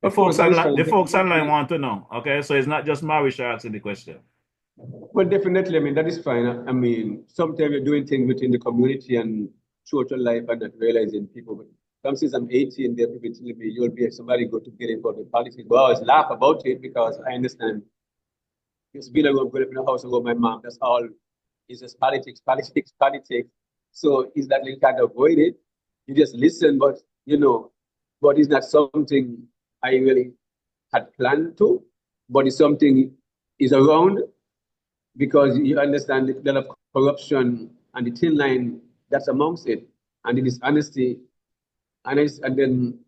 The folks online want to know. Okay, so it's not just Marisha asking the question. Well, definitely. I mean, that is fine. I mean, sometimes you're doing things within the community and throughout your life and not realizing people. But since I'm 18, there people telling me you'll be somebody good to get involved in politics. But I always laugh about it because I understand. It's been growing up in a house with my mom. That's all. It's just politics. So it's that you can't avoid it. You just listen, but it's not something I really had planned to. But it's something is around because you understand the level of corruption and the thin line that's amongst it, and the dishonesty, and then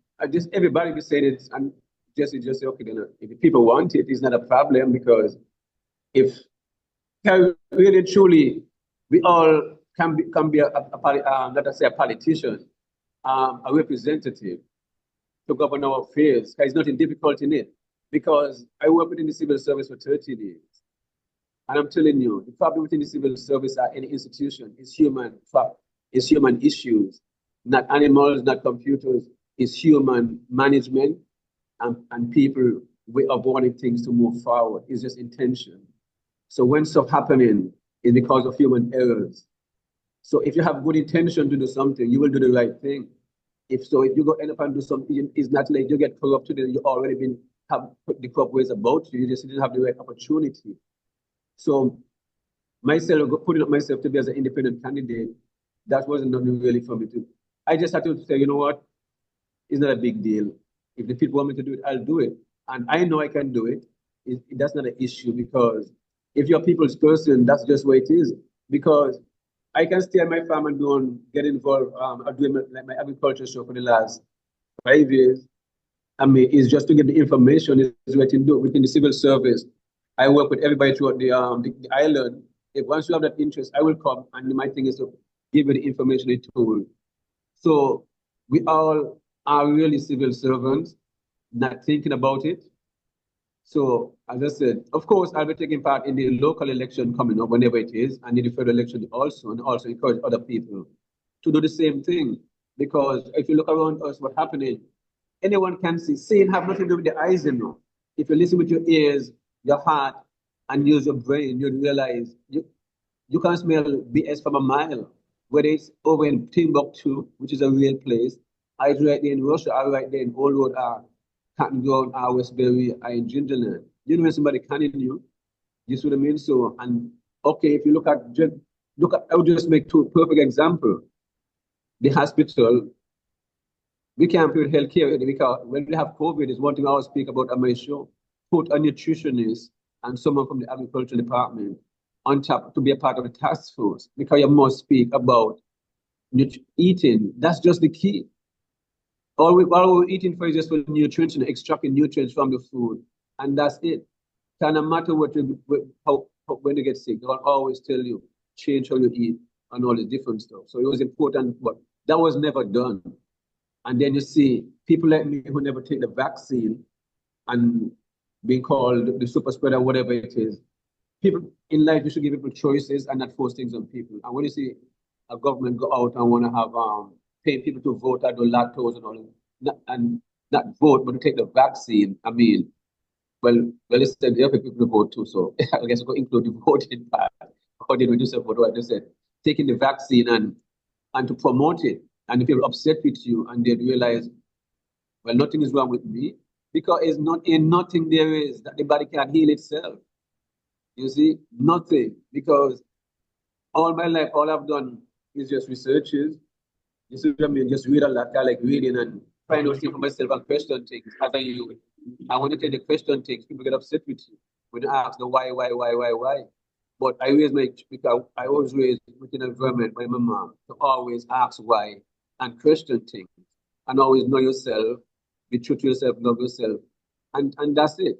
everybody be saying it, and just say, okay, then if people want it, it's not a problem, because if really truly we all can be let us say a politician, a representative to govern our affairs. There's nothing difficult in it, because I worked within the civil service for 30 years. And I'm telling you, the problem within the civil service or any institution is human issues, not animals, not computers. It's human management and people way of wanting things to move forward. It's just intention. So when stuff happening, it's because of human errors. So if you have good intention to do something, you will do the right thing. If you go end up and do something, it's not like you get corrupted and you already have put the corrupt ways about you. You just didn't have the right opportunity. So putting up myself to be as an independent candidate, that wasn't nothing really for me to. I just had to say, you know what? It's not a big deal. If the people want me to do it, I'll do it. And I know I can do it. That's not an issue, because if you're a people's person, that's just what it is. Because I can stay at my farm and get involved, doing my agriculture show for the last 5 years. I mean, it's just to get the information. Is what you do within the civil service. I work with everybody throughout the island. If once you have that interest, I will come, and my thing is to give you the information, the tool. So we all are really civil servants, not thinking about it. So as I said, of course, I'll be taking part in the local election coming up, whenever it is, and in the federal election also, and also encourage other people to do the same thing. Because if you look around us, what's happening, anyone can see. Seeing have nothing to do with the eyes, If you listen with your ears, your heart, and use your brain, you realize you can smell BS from a mile. Whether it's over in Timbuktu, which is a real place, I right there in Russia, I right there in Old Road, Canton Ground, Westbury, in Gingerland. You know when somebody canning you see what I mean? So, and okay, if you look at, I would just make two perfect example. The hospital, we can't put healthcare because when we have COVID, is one thing I always speak about on my show. Put a nutritionist and someone from the agriculture department on top to be a part of the task force, because you must speak about eating. That's just the key. All we're eating for is just for nutrition, extracting nutrients from the food, and that's it. Kind of matter when you get sick, they'll always tell you change how you eat and all the different stuff. So it was important, but that was never done. And then you see people like me who never take the vaccine and being called the super spreader, whatever it is. People in life, you should give people choices and not force things on people. And when you see a government go out and want to have pay people to vote and do lactose and all, not vote, but to take the vaccine, I mean, well, it's there for people to vote too. So I guess we'll include the voting part. How did we do support what I just said? Taking the vaccine and to promote it, and the people upset with you, and they realize, well, nothing is wrong with me, because it's not in nothing there is that the body can heal itself. You see, nothing, because all my life, all I've done is just researches. You see what I mean? Just read a lot. I like reading and find out things for myself and question things as I use it. And when you tell the question things, people get upset with you. When you ask the why. But I raise because I always raised within an environment by my mom to always ask why and question things. And always know yourself, be true to yourself, love yourself. And that's it.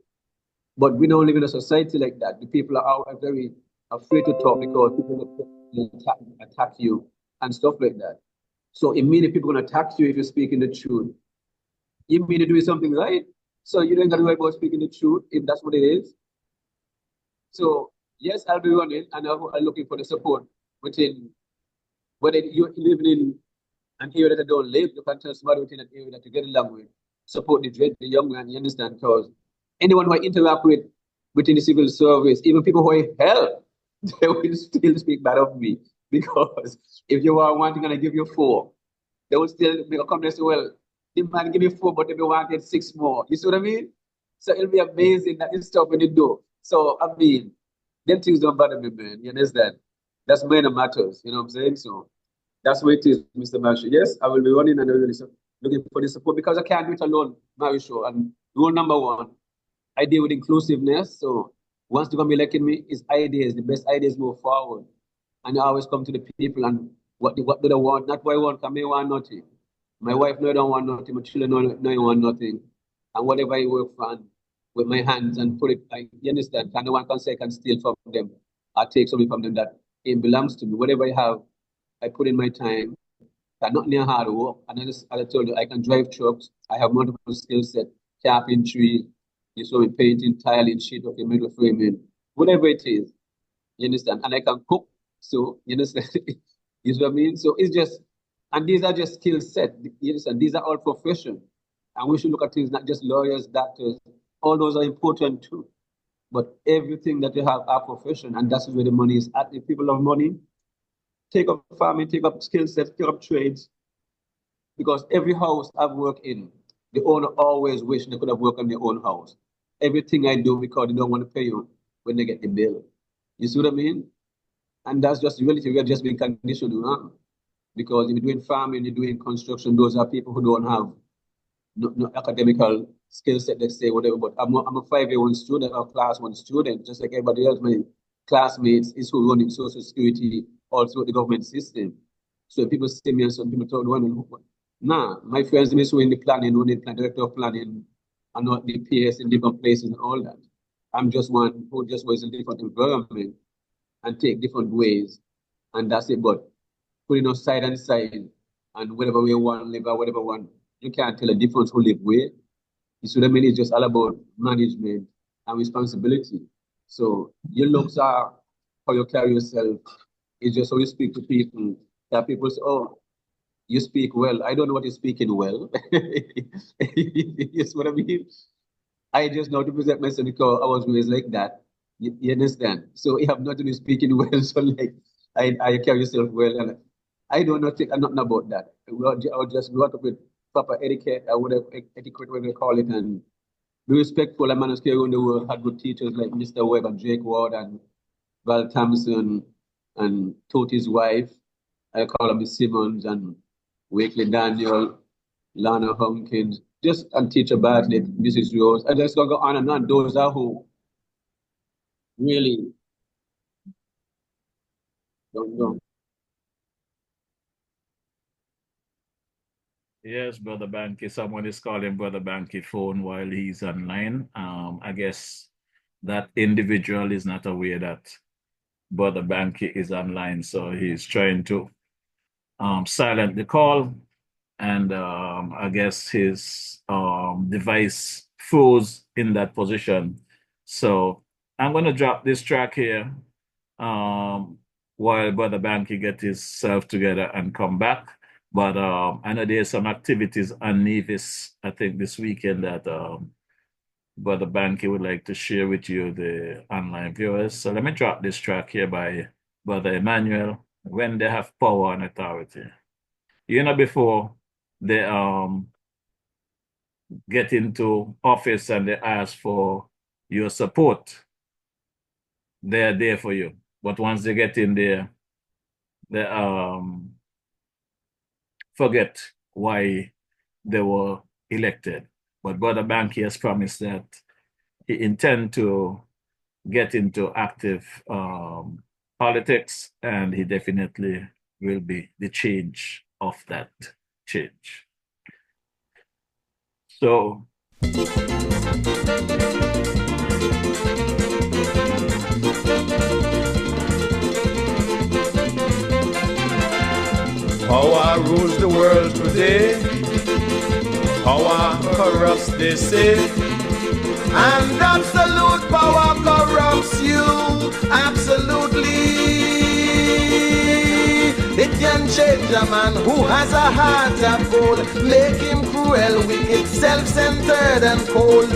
But we don't live in a society like that. The people are very afraid to talk because people attack you and stuff like that. So immediately people are going to attack you if you're speaking the truth. You mean you're doing something right? So you don't got to worry about speaking the truth if that's what it is. So yes, I'll be running and I'm looking for the support within, whether you're living in an area that I don't live, you can tell somebody within an area that you get along with. Support the young man, you understand? Because anyone who I interact with within the civil service, even people who I help, they will still speak bad of me. Because if you are wanting and I give you 4, they will still make a comment and say, well, the man give me 4, but they wanted 6 more. You see what I mean? So it'll be amazing that this stuff when you do. So I mean, them things don't bother me, man. You understand? That's minor matters. You know what I'm saying? So that's what it is, Mr. Marshall. Yes, I will be running and I will be looking for the support because I can't do it alone, Marisho. And rule number 1, I deal with inclusiveness. So once the government elected me, it's ideas. The best ideas move forward. And I always come to the people and what do they want? Not what I want, because I want nothing. My wife no don't want nothing, my children no want nothing. And whatever I work for with my hands and put it, you understand? And no one can say I can steal from them or take something from them that it belongs to me. Whatever I have, I put in my time. I'm not near hard work. And as I told you, I can drive trucks. I have multiple skill set, carpentry, you saw me painting, tiling, sheet of metal framing, whatever it is. You understand? And I can cook. So, you understand? You see what I mean? So it's just, and these are just skill set. You understand? These are all profession. And we should look at things, not just lawyers, doctors. All those are important too. But everything that you have are profession, and that's where the money is at. If people have money, take up farming, take up skill sets, take up trades. Because every house I've worked in, the owner always wish they could have worked on their own house. Everything I do because they don't want to pay you when they get the bill. You see what I mean? And that's just the reality. We are just being conditioned, because if you're doing farming, you're doing construction, those are people who don't have no academical skill set, let's say, whatever. But I'm a 5A1 student or class 1 student, just like everybody else. My classmates is who running Social Security, also the government system. So people see me and some people told one, nah, my friends is who in the planning, who in the director of planning, and not the PS in different places and all that. I'm just one who just was in different environment and take different ways, and that's it. But putting us side and side, and whatever we want, live or whatever one, you can't tell a difference who live where. You see what I mean? It's just all about management and responsibility. So your looks are how you carry yourself. It's just how you speak to people. That people say, oh, you speak well. I don't know what you're speaking well. You see what I mean? I just know to present myself because I was raised like that. You understand? So you have nothing to speaking well. So like I carry yourself well, and I don't know nothing about that. I'll just work up with proper etiquette or whatever etiquette, whatever you call it, and be respectful and manage carry on the world. Had good teachers like Mr. Webb and Drake Ward and Val Thompson and Toti's wife. I call him Miss Simmons and Wakely Daniel, Lana Humpkins, just and Teacher Bartlett, Mrs. Rose. I just go on and on. Those are who really don't know. Yes, Brother Banky. Someone is calling Brother Banky phone while he's online. I guess that individual is not aware that Brother Banky is online, so he's trying to silent the call and I guess his device froze in that position. So I'm going to drop this track here while Brother Banky get himself together and come back. But I know there's some activities on Nevis, I think, this weekend that Brother Banky would like to share with you, the online viewers. So let me drop this track here by Brother Emmanuel, When They Have Power and Authority. You know, before they get into office and they ask for your support, they're there for you. But once they get in there, they forget why they were elected. But Brother Banky has promised that he intends to get into active politics, and he definitely will be the change of that change. So Power rules the world today. Power corrupts, they say. And absolute power corrupts you. Absolutely. It can change a man who has a heart of gold, make him cruel, wicked, self-centered and cold.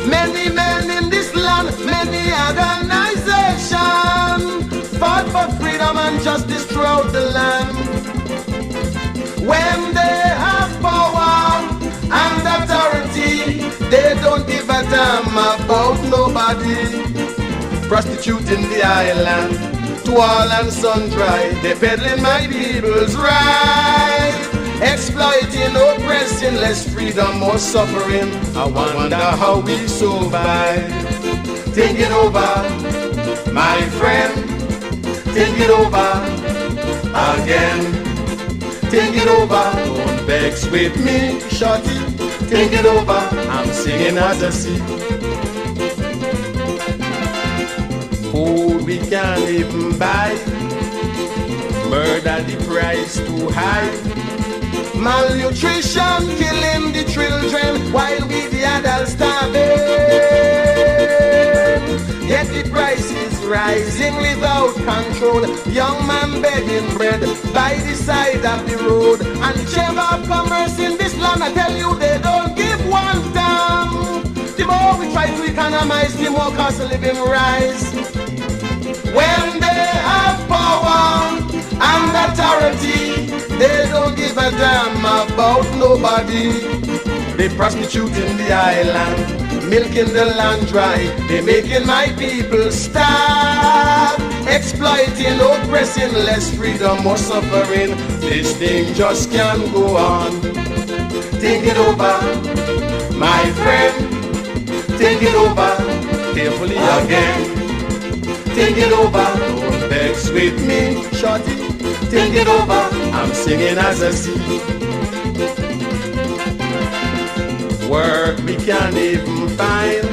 Many men in this land, many organizations fought for freedom and justice throughout the land. When they have power and authority, they don't give a damn about nobody. Prostituting the island to all and sundry, they peddling my people's right, exploiting, oppressing, less freedom, more suffering. I wonder how we survive. Think it over, my friend. Think it over again. Think it over, don't vex with me, shorty. Think it over, I'm singing as I see. Food we can't even buy, murder the price too high. Malnutrition killing the children while we the adults starving. Yet the price is rising without control. Young man begging bread by the side of the road. And the chamber of commerce in this land, I tell you, they don't give one damn. The more we try to economize, the more cost of living rise. When they have power and authority, they don't give a damn about nobody. They prostituting the island, milking the land dry. They making my people starve, exploiting, oppressing, less freedom, more suffering. This thing just can't go on. Think it over, my friend. Think it over, carefully again. Think it over, don't vex with me, shorty. Think it over, I'm singing as I see. Work we can't even find.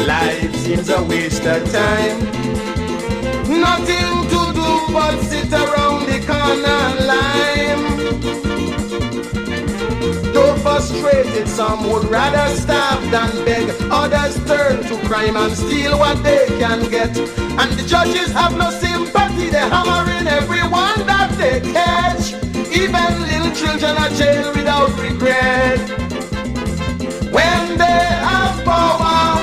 Life seems a waste of time. Nothing to do but sit around the corner line. Though frustrated, some would rather starve than beg. Others turn to crime and steal what they can get. And the judges have no sympathy, they're hammering everyone that they catch. Even little children are jailed without regret. When they have power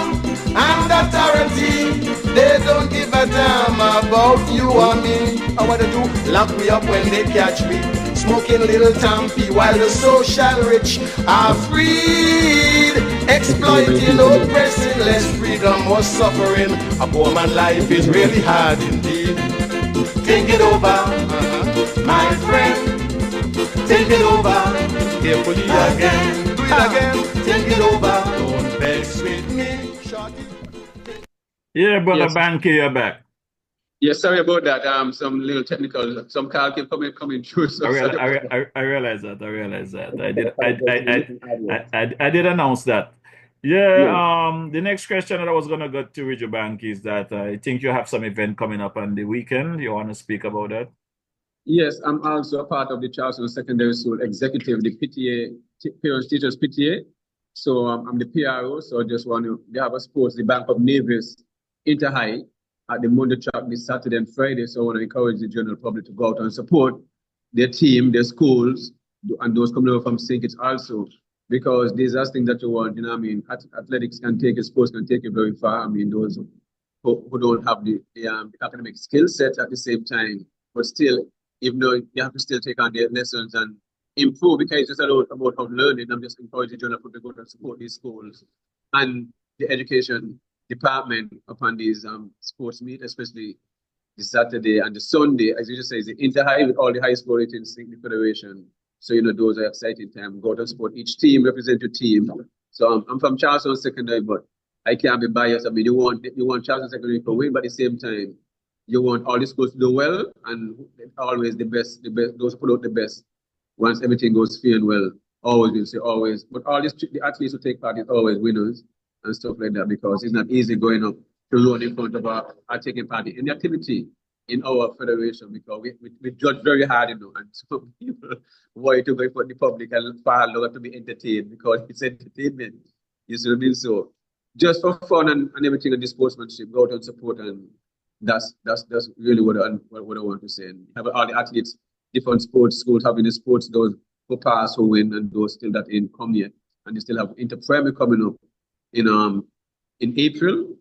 and authority, they don't give a damn about you or me. Or what they do, lock me up when they catch me smoking little tampy while the social rich are freed. Exploiting, oppressing, less freedom, more suffering. A poor man's life is really hard indeed. Think it over, my friend. Think it over, carefully again. Do it again. Think it over, don't vex with me, shorty. yeah, Brother Yes. Banky, you're back. Yes, sorry about that. Some little technical, some call kept coming through. So I sorry. realize that. I did announce that. Yeah. The next question that I was gonna get to with you, Banky, is that I think you have some event coming up on the weekend. You want to speak about that? Yes, I'm also a part of the Charleston Secondary School Executive, the PTA, Parents Teachers PTA. So I'm the PRO, so I just want to, they have a sports, the Bank of Nevis Inter-High at the Monday track this Saturday and Friday. So I want to encourage the general public to go out and support their team, their schools, and those coming over from St. Kitts also, because these are things that you want, you know what I mean? Athletics can take you, sports can take you very far. I mean, those who don't have the academic skill set at the same time, but still, even though you have to still take on their lessons and improve, because it's just about how learning. I'm just encouraging general public to go and support these schools and the education department upon these sports meet, especially the Saturday and the Sunday, as you just say, is the inter-high with all the high school ratings in the federation. So, you know, those are exciting times. Go to support each team, represent your team. So I'm from Charleston Secondary, but I can't be biased. I mean, you want Charleston Secondary to win, but at the same time, you want all the schools to do well, and always the best, those who put out the best. Once everything goes fair and well, always will say always. But all these the athletes who take part is always winners and stuff like that, because it's not easy going up to run in front of our taking part in the activity in our federation, because we judge very hard, you know, and some people want to go in front of the public and far longer to be entertained because it's entertainment. You see what I mean? So just for fun and everything and the sportsmanship, go out and support, and that's really what I want to say. And have all the athletes, different sports schools having the sports, those who pass, who win, and those still that ain't come yet. And they still have Inter-Premier coming up in April.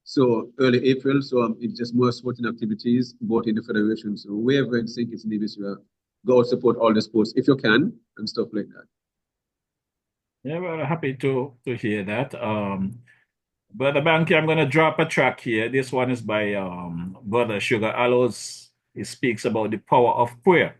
So early April, so it's just more sporting activities, both in the federation. So wherever in St. Kitts Nevis, go support all the sports if you can and stuff like that. Yeah, well, happy to hear that. Brother Banky, I'm going to drop a track here. This one is by Brother Sugar Aloes. He speaks about the power of prayer.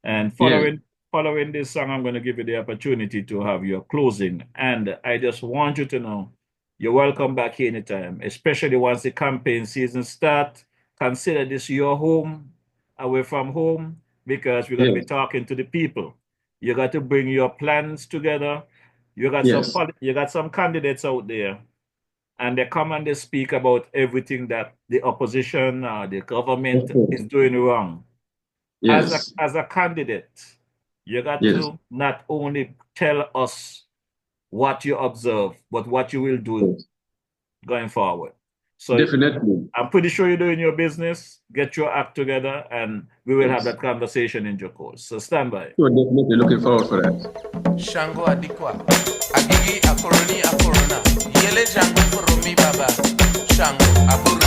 And following this song, I'm going to give you the opportunity to have your closing. And I just want you to know, you're welcome back anytime, especially once the campaign season starts. Consider this your home, away from home, because we're going to be talking to the people. You got to bring your plans together. You got some candidates out there, and they come and they speak about everything that the opposition or the government is doing wrong. As a candidate, you got to not only tell us what you observe, but what you will do going forward. So definitely, I'm pretty sure you're doing your business. Get your act together, and we will have that conversation in due course. So stand by. We're definitely looking forward for that. Shango adikwa, agigi akoroni akorona, yele jango koromi baba, Shango aburuba.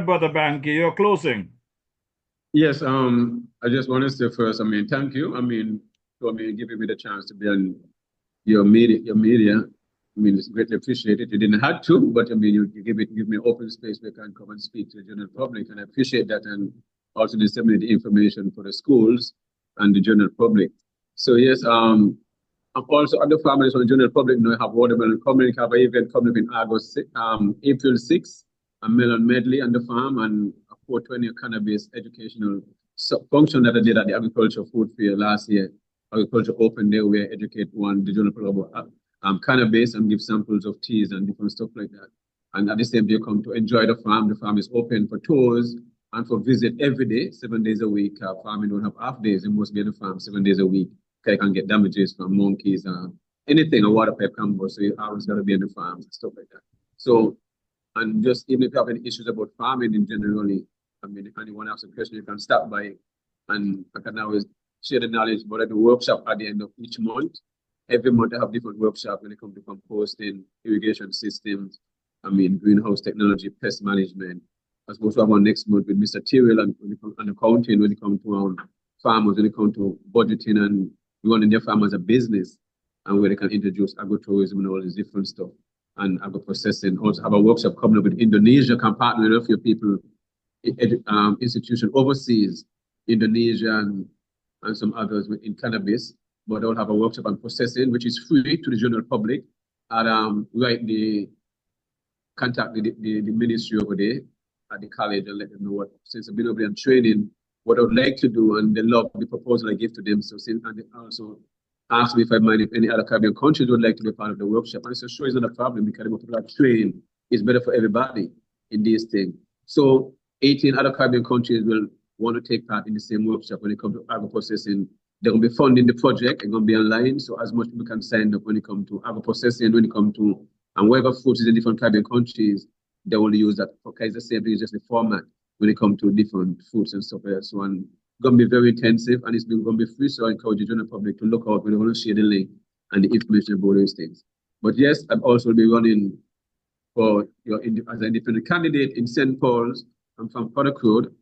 Brother Banky, your closing. Yes, I just want to say first, thank you. For giving me the chance to be on your media. It's greatly appreciated. You didn't have to, but you give me open space where I can come and speak to the general public, and I appreciate that, and also disseminate the information for the schools and the general public. So yes, I'm also other families from the general public know have watermelon coming. Have an event coming up in April 6th, a melon medley on the farm, and a 420 cannabis educational function that I did at the agriculture food fair last year. Agriculture open day where I educate the general public about cannabis and give samples of teas and different stuff like that. And at the same day, come to enjoy the farm. The farm is open for tours and for visit every day, 7 days a week. Farming don't have half days. It must be in the farm 7 days a week. You can get damages from monkeys, anything, a water pipe can go. So you always got to be in the farms and stuff like that. So, and just even if you have any issues about farming in generally, if anyone asks a question, you can stop by, and I can always share the knowledge. But I do workshop at the end of each month. Every month I have different workshops when it comes to composting, irrigation systems, greenhouse technology, pest management. I suppose to have one next month with Mr. Tyrrell and accounting when it comes to farmers, when it comes to budgeting and running their farm as a business, and where they can introduce agrotourism and all this different stuff, and agro-processing. Also have a workshop coming up with Indonesia, can partner with a few people, institution overseas, Indonesia and some others in cannabis. But I'll have a workshop on processing, which is free to the general public. And contact the ministry over there at the college and let them know what, since I've been over there and training, what I would like to do, and they love the proposal I give to them. So since, and they also asked me if I mind if any other Caribbean countries would like to be part of the workshop. And I said, sure, it's not a problem because people are trained. It's better for everybody in this thing. So 18 other Caribbean countries will want to take part in the same workshop when it comes to agro-processing. They're going to be funding the project. It's going to be online. So as much people can sign up when it comes to agro-processing, when it comes to, and wherever food is in different Caribbean countries, they will use that. Okay, it's the same thing, it's just the format when it comes to different foods and stuff like that. So it's going to be very intensive, and it's going to be free. So I encourage the general public to look out. We're going to share the link and the information about those things. But yes, I'll also be running for as an independent candidate in St. Paul's. I'm from Puttock Road,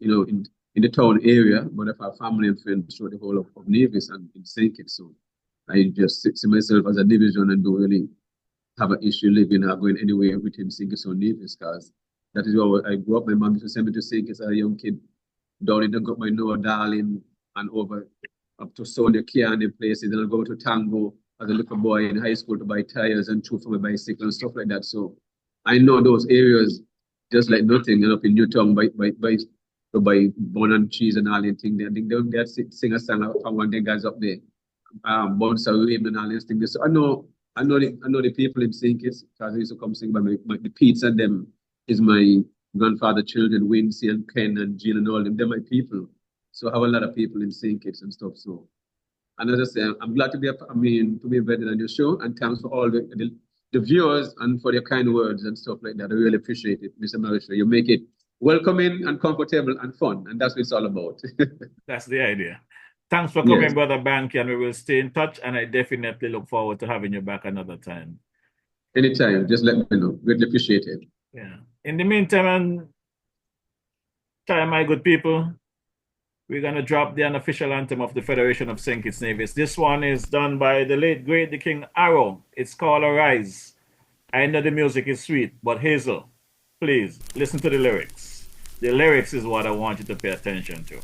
in the town area, but I have family and friends throughout the whole of Nevis and in St. Kitts. So I just see myself as a division and don't really have an issue living or going anywhere within St. Kitts or Nevis, because that is where I grew up. My mom used to send me to St. Kitts as a young kid, down in the got my Noah Darling and over up to Sonia Kian and places. Then I'll go to Tango as a little boy in high school to buy tires and chew for my bicycle and stuff like that. So I know those areas just like nothing. Up in Newtown by bun and cheese and all that thing. I think they sing a song from one of the guys up there, Bounce Away and all these things. So I know the people in St. Kitts, because I used to come sing by the Pete's, and them is my grandfather children, Wincy and Ken and Jean and all them. They're my people. So I have a lot of people in St. Kitts and stuff. So, and as I say, I'm glad to be invited on your show, and thanks for all the viewers and for your kind words and stuff like that. I really appreciate it, Mr. Marisha. You make it welcoming and comfortable and fun, and that's what it's all about. That's the idea. Thanks for coming, Yes. Brother Banky, and we will stay in touch, and I definitely look forward to having you back another time. Anytime, just let me know. Greatly appreciate it. Yeah. In the meantime, my good people, we're going to drop the unofficial anthem of the Federation of St. Kitts Nevis. This one is done by the late, great, the King Arrow. It's called Arise. I know the music is sweet, but Hazel, please listen to the lyrics. The lyrics is what I want you to pay attention to.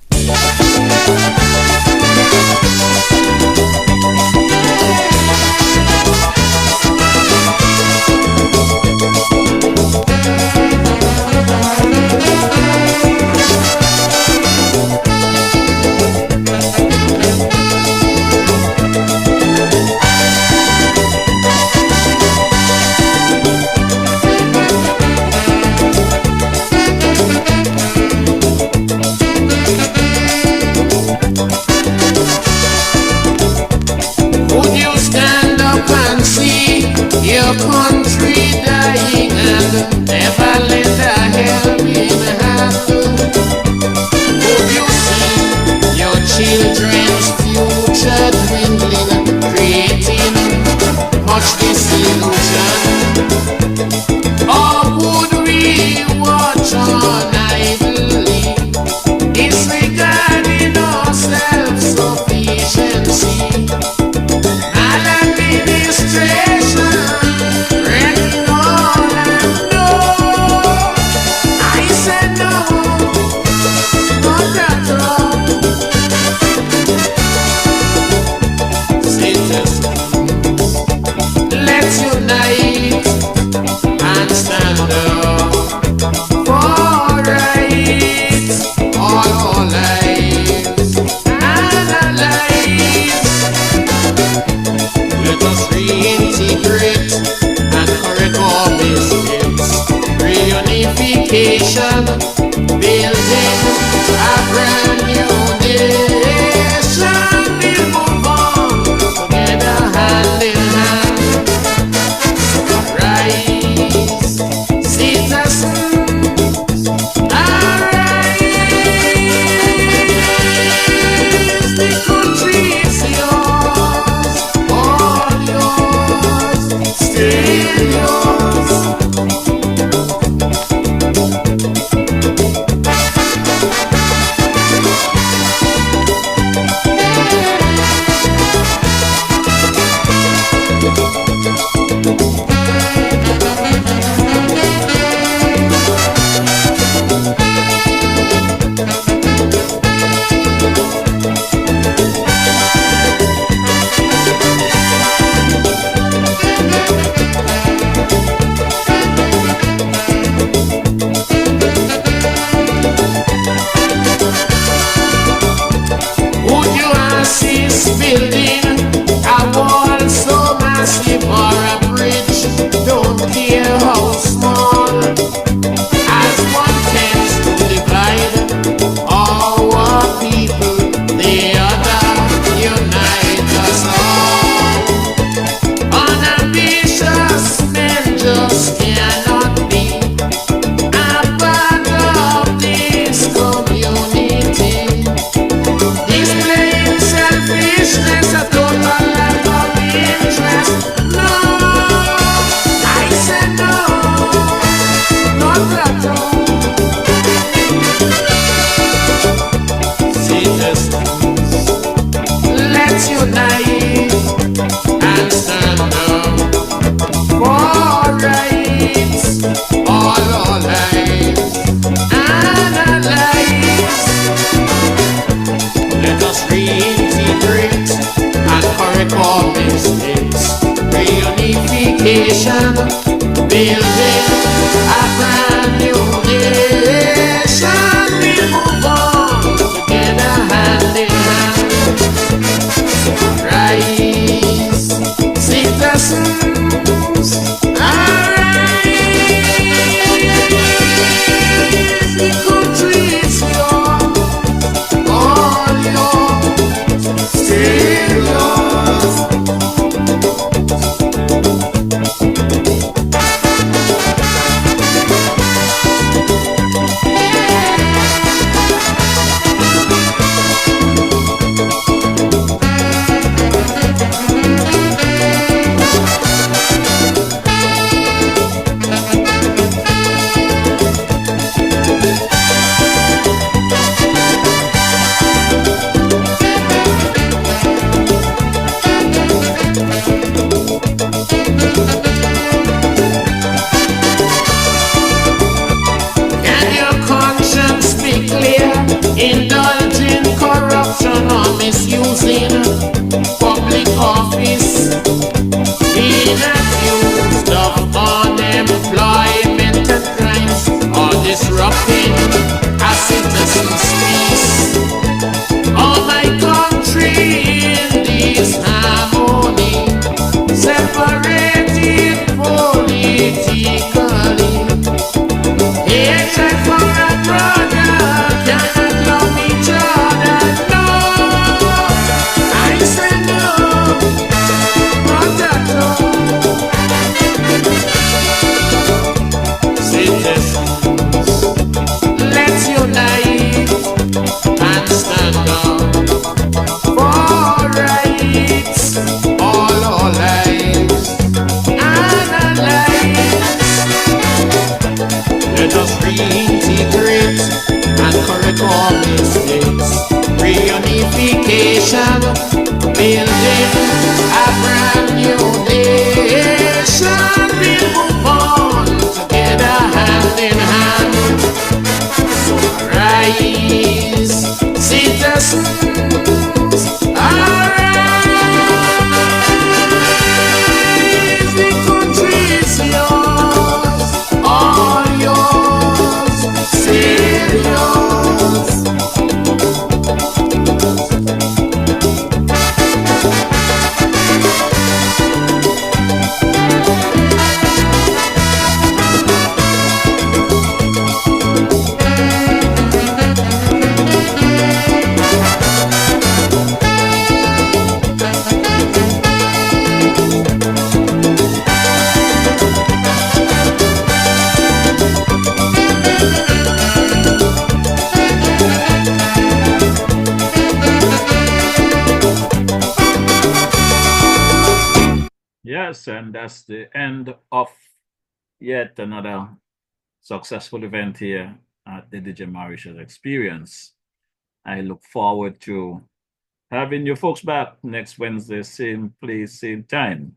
masses building a wall so massive or a bridge, don't care how small, as one tends to divide our people, the other unite us all. Unambitious men just cannot be a part of this community. Displaying selfishness, a total lack of interest. No, I said no, not at all. Citizens, let's unite and stand up for rights, all our lives and our lives. Let us reintegrate and correct all mistakes. Reunification, building a brand new nation. We move on together hand in hand. Rise, citizens, arise. The country is yours, all yours, still yours. Can your conscience be clear? Indulging corruption or misusing public office, being accused of unemployment and crimes, or disrupting a citizen's peace. Oh, my country in this harmony, separated politically. Hatred for a brother cannot love each other. No, I say no, not at all. Citizens, let's unite and stand up for rights, all our lives and our lives. Let us reintegrate and correct all mistakes. Reunification, building a brand new nation. We'll move on together hand in hand. So rise, citizens, arise. The country is yours, all yours, still yours. Yes, and that's the end of yet another successful event here at the DJ Mauritius Experience. I look forward to having you folks back next Wednesday, same place, same time.